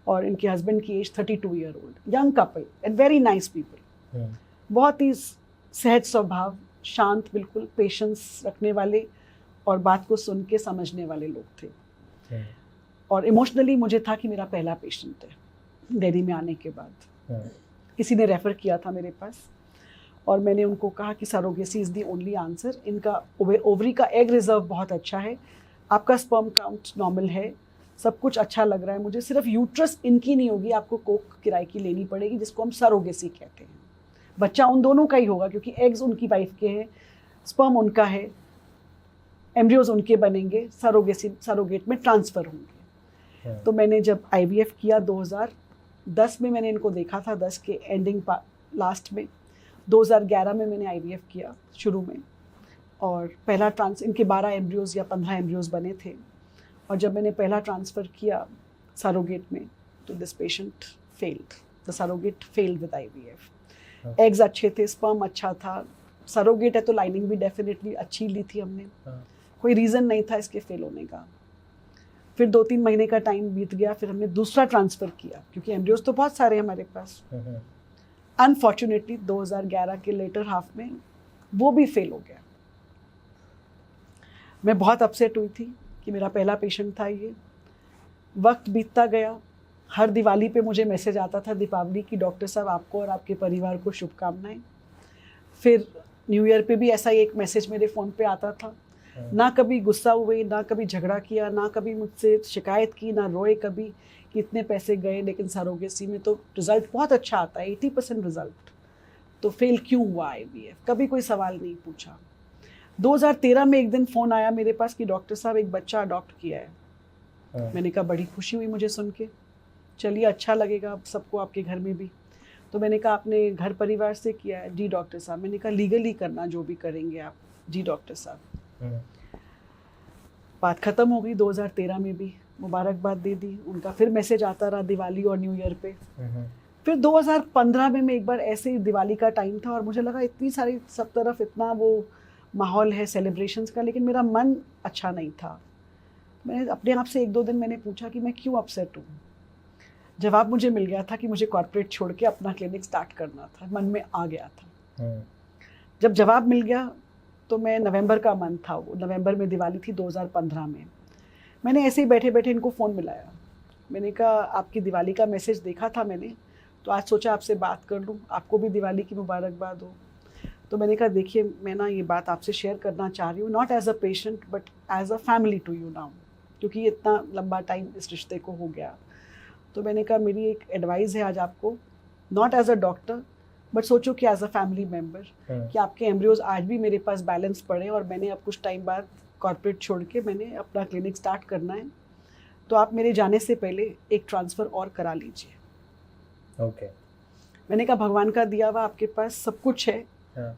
और इनके हस्बैंड की age 32 year old. Young couple and very nice people. बहुत ही सहज स्वभाव, शांत, बिल्कुल पेशेंस रखने वाले और बात को सुन के समझने वाले लोग थे. और इमोशनली मुझे था कि मेरा पहला पेशेंट है दिल्ली में आने के बाद. किसी ने रेफ़र किया था मेरे पास, और मैंने उनको कहा कि surrogacy is the only answer. इनका ओवरी का एग रिजर्व बहुत अच्छा है, आपका स्पर्म काउंट नॉर्मल है, सब कुछ अच्छा लग रहा है मुझे, सिर्फ यूट्रस इनकी नहीं होगी, आपको कोक किराए की लेनी पड़ेगी, जिसको हम सरोगेसी कहते हैं. बच्चा उन दोनों का ही होगा क्योंकि एग्स उनकी वाइफ के हैं, स्पर्म उनका है, एम्ब्रियोज उनके बनेंगे, सरोगेट में ट्रांसफ़र होंगे. तो मैंने जब IVF किया 2010 में, मैंने इनको देखा था 10 के एंडिंग लास्ट में. 2011 में मैंने IVF किया शुरू में, और पहला इनके 12 एम्ब्रियोज या 15 एम्ब्रियोज बने थे. और जब मैंने पहला ट्रांसफ़र किया सरोगेट में, तो this patient failed. The surrogate failed with IVF. Eggs अच्छे थे, स्पर्म अच्छा था, सरोगेट है तो लाइनिंग भी डेफिनेटली अच्छी ली थी हमने. कोई रीज़न नहीं था इसके फेल होने का. फिर 2-3 महीने का टाइम बीत गया, फिर हमने दूसरा ट्रांसफ़र किया क्योंकि एम्ब्रियोज तो बहुत सारे हमारे पास. अनफॉर्चुनेटली 2011 के लेटर हाफ में वो भी फेल हो गया. मैं बहुत अपसेट हुई थी कि मेरा पहला पेशेंट था ये. वक्त बीतता गया, हर दिवाली पे मुझे मैसेज आता था दीपावली की, डॉक्टर साहब आपको और आपके परिवार को शुभकामनाएं। फिर न्यू ईयर पे भी ऐसा ही एक मैसेज मेरे फ़ोन पे आता था। ना कभी गुस्सा हुए, ना कभी झगड़ा किया, ना कभी मुझसे शिकायत की, ना रोए कभी कि इतने पैसे गए, लेकिन सरोगेसी में तो रिज़ल्ट बहुत अच्छा आता है, 80% रिज़ल्ट। तो फेल क्यों हुआ IVF? कभी कोई सवाल नहीं पूछा। 2013 में एक दिन फ़ोन आया मेरे पास कि डॉक्टर साहब एक बच्चा अडॉप्ट किया है। मैंने कहा बड़ी खुशी हुई मुझे सुन के, चलिए अच्छा लगेगा सबको आपके घर में भी। तो मैंने कहा आपने घर परिवार से किया है? जी डॉक्टर साहब। मैंने कहा लीगली करना जो भी करेंगे आप। जी डॉक्टर साहब। बात ख़त्म हो गई। 2013 में भी मुबारकबाद दे दी, उनका फिर मैसेज आता रहा दिवाली और न्यू ईयर पे। फिर 2015 में मैं एक बार ऐसे ही दिवाली का टाइम था और मुझे लगा इतनी सारी सब तरफ इतना वो माहौल है सेलिब्रेशंस का, लेकिन मेरा मन अच्छा नहीं था। मैंने अपने आप से 1-2 दिन मैंने पूछा कि मैं क्यों अपसेट हूँ। जवाब मुझे मिल गया था कि मुझे कॉर्पोरेट छोड़ के अपना क्लिनिक स्टार्ट करना था, मन में आ गया था। जब जवाब मिल गया तो मैं नवंबर का मंथ था, वो नवंबर में दिवाली थी 2015 में। मैंने ऐसे ही बैठे बैठे इनको फ़ोन मिलाया। मैंने कहा आपकी दिवाली का मैसेज देखा था मैंने, तो आज सोचा आपसे बात कर लूँ, आपको भी दिवाली की मुबारकबाद हो। तो मैंने कहा देखिए मैं ना ये बात आपसे शेयर करना चाह रही हूँ, not as a patient but as a family to you now, क्योंकि इतना लंबा टाइम इस रिश्ते को हो गया। तो मैंने कहा मेरी एक एडवाइस है आज आपको, not as a doctor but सोचो कि एज अ फैमिली मेम्बर, कि आपके एम्ब्रियोज आज भी मेरे पास बैलेंस पड़े और मैंने अब कुछ टाइम बाद कॉर्पोरेट छोड़ के मैंने अपना क्लिनिक स्टार्ट करना है, तो आप मेरे जाने से पहले एक ट्रांसफ़र और करा लीजिए। ओके। मैंने कहा भगवान का दिया हुआ आपके पास सब कुछ है,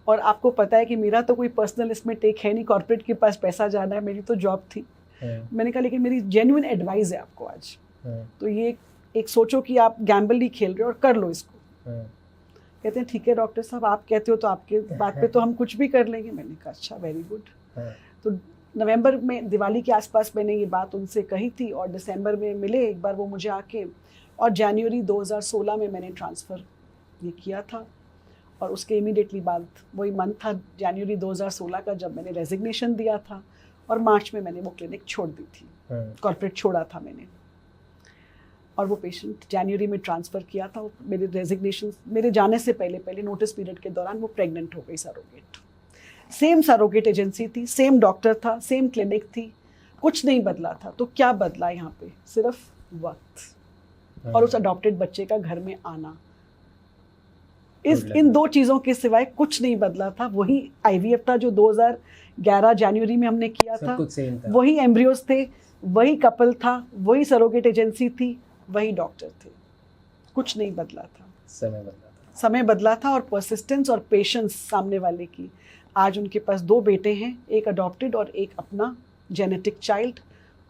और आपको पता है कि मेरा तो कोई पर्सनल इसमें टेक है नहीं, कॉर्पोरेट के पास पैसा जाना है, मेरी तो जॉब थी। मैंने कहा लेकिन मेरी जेन्युइन एडवाइस है आपको आज, तो ये एक सोचो कि आप गैम्बल नहीं खेल रहे हो और कर लो इसको। कहते हैं ठीक है डॉक्टर साहब, आप कहते हो तो आपके बात पे तो हम कुछ भी कर लेंगे। मैंने कहा अच्छा वेरी गुड। तो नवंबर में दिवाली के आसपास मैंने ये बात उनसे कही थी और दिसंबर में मिले एक बार वो मुझे आके, और जनवरी 2016 में मैंने ट्रांसफ़र ये किया था। और उसके इमीडिएटली बाद वही मंथ था जनवरी 2016 का जब मैंने रेजिग्नेशन दिया था, और मार्च में मैंने वो क्लिनिक छोड़ दी थी, कॉर्पोरेट छोड़ा था मैंने। और वो पेशेंट जनवरी में ट्रांसफ़र किया था। मेरे रेजिग्नेशन मेरे जाने से पहले नोटिस पीरियड के दौरान वो प्रेग्नेंट हो गई सरोगेट। सेम सरोगेट एजेंसी थी, सेम डॉक्टर था, सेम क्लिनिक थी, कुछ नहीं बदला था। तो क्या बदला यहाँ पे? सिर्फ वक्त और उस अडॉप्टेड बच्चे का घर में आना। इन 2 चीज़ों के सिवाय कुछ नहीं बदला था। वही IVF था जो 2011 जनवरी में हमने किया था, वही एम्ब्रियोज थे, वही कपल था, वही सरोगेट एजेंसी थी, वही डॉक्टर थे, कुछ नहीं बदला था। समय बदला था और परसिस्टेंस और पेशेंस सामने वाले की। आज उनके पास 2 बेटे हैं, एक अडॉप्टेड और एक अपना जेनेटिक चाइल्ड,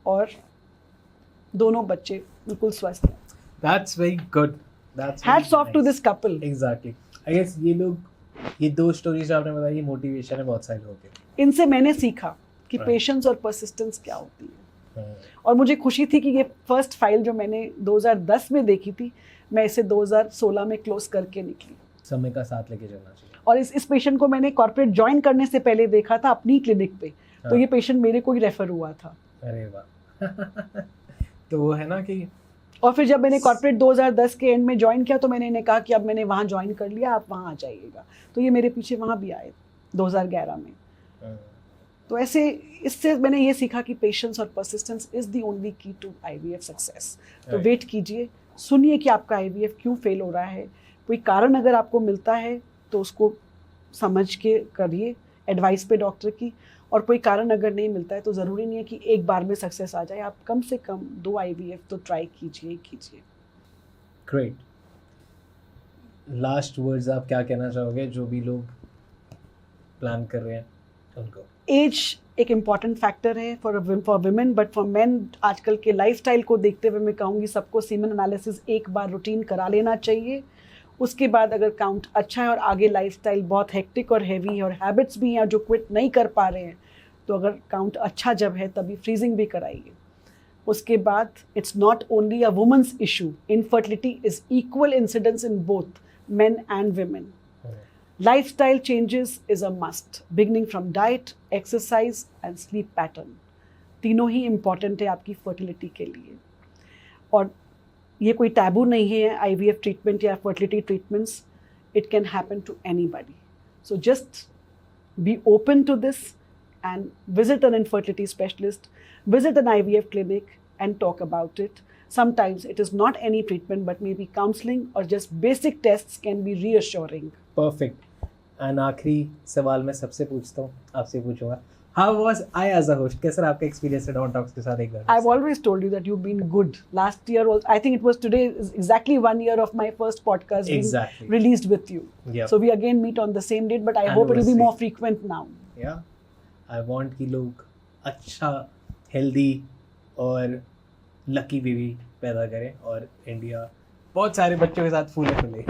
और दोनों बच्चे बिल्कुल स्वस्थ हैं। That's very good. Hats off to this couple. Exactly. I guess ये 2 स्टोरीज आपने बताई, ये मोटिवेशन है बहुत सारे लोगों के। इनसे मैंने सीखा कि पेशेंस और परसिस्टेंस क्या होती है। और मुझे खुशी थी कि ये फर्स्ट फाइल जो मैंने 2010 में देखी थी, मैं इसे 2016 में क्लोज करके निकली। समय का साथ लेके चलना चाहिए। और इस पेशेंट को मैंने कॉर्पोरेट ज्वाइन करने से पहले देखा था अपनी क्लिनिक पे। तो ये पेशेंट मेरे को ही रेफर हुआ था। अरे वाह। तो वो है ना कि, और फिर जब मैंने कॉर्पोरेट 2010 के एंड में ज्वाइन किया तो मैंने इन्हें कहा कि अब मैंने वहाँ ज्वाइन कर लिया, आप वहाँ आ जाइएगा। तो ये मेरे पीछे वहाँ भी आए 2011 में। तो ऐसे इससे मैंने ये सीखा कि पेशेंस और परसिस्टेंस इज़ द ओनली की टू IVF सक्सेस। तो वेट कीजिए, सुनिए कि आपका IVF क्यों फेल हो रहा है। कोई कारण अगर आपको मिलता है तो उसको समझ के करिए, एडवाइस पे डॉक्टर की। और कोई कारण अगर नहीं मिलता है तो ज़रूरी नहीं है कि एक बार में सक्सेस आ जाए। आप कम से कम 2 IVF तो ट्राई कीजिए। ग्रेट। लास्ट वर्ड्स आप क्या कहना चाहोगे जो भी लोग प्लान कर रहे हैं उनको? एज एक इम्पॉर्टेंट फैक्टर है for women, but for main आजकल के लाइफस्टाइल को देखते हुए मैं कहूँगी सबको सीमेन एनालिसिस एक बार रूटीन करा लेना चाहिए। उसके बाद अगर काउंट अच्छा है और आगे लाइफस्टाइल बहुत हेक्टिक और हैवी है और हैबिट्स भी हैं जो क्विट नहीं कर पा रहे हैं, तो अगर काउंट अच्छा जब है तभी फ्रीजिंग भी कराइए। उसके बाद it's not only a woman's issue, infertility is equal incidence in both men and women. Lifestyle changes is a must, beginning from diet, exercise and sleep pattern. तीनों ही important है आपकी fertility के लिए। और ये कोई टैबू नहीं है IVF ट्रीटमेंट या fertility treatments. It can happen to anybody. So just be open to this and visit an infertility specialist, visit an IVF clinic and talk about it. Sometimes it is not any treatment but maybe counseling or just basic tests can be reassuring. Perfect. And आखिरी सवाल मैं सबसे पूछता हूँ, आपसे पूछूंगा, how was I as a host? कैसा आपका एक्सपीरियंस है डॉन टॉक्स के साथ? एक बार I've always told you that you've been good. Last year was, I think it was today is exactly 1 year of my first podcast being Exactly. released with you. Yeah. So we again meet on the same date, but I hope it will be Anniversary. more frequent now. या आई वांट कि लोग अच्छा, हेल्दी और लकी बेबी पैदा करें और इंडिया बहुत सारे बच्चों के साथ फूले फूले.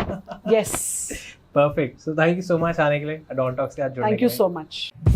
Yes. Perfect. So thank you so much आने के लिए, डॉन टॉक्स के साथ जुड़ने Thank के you लिए. so much.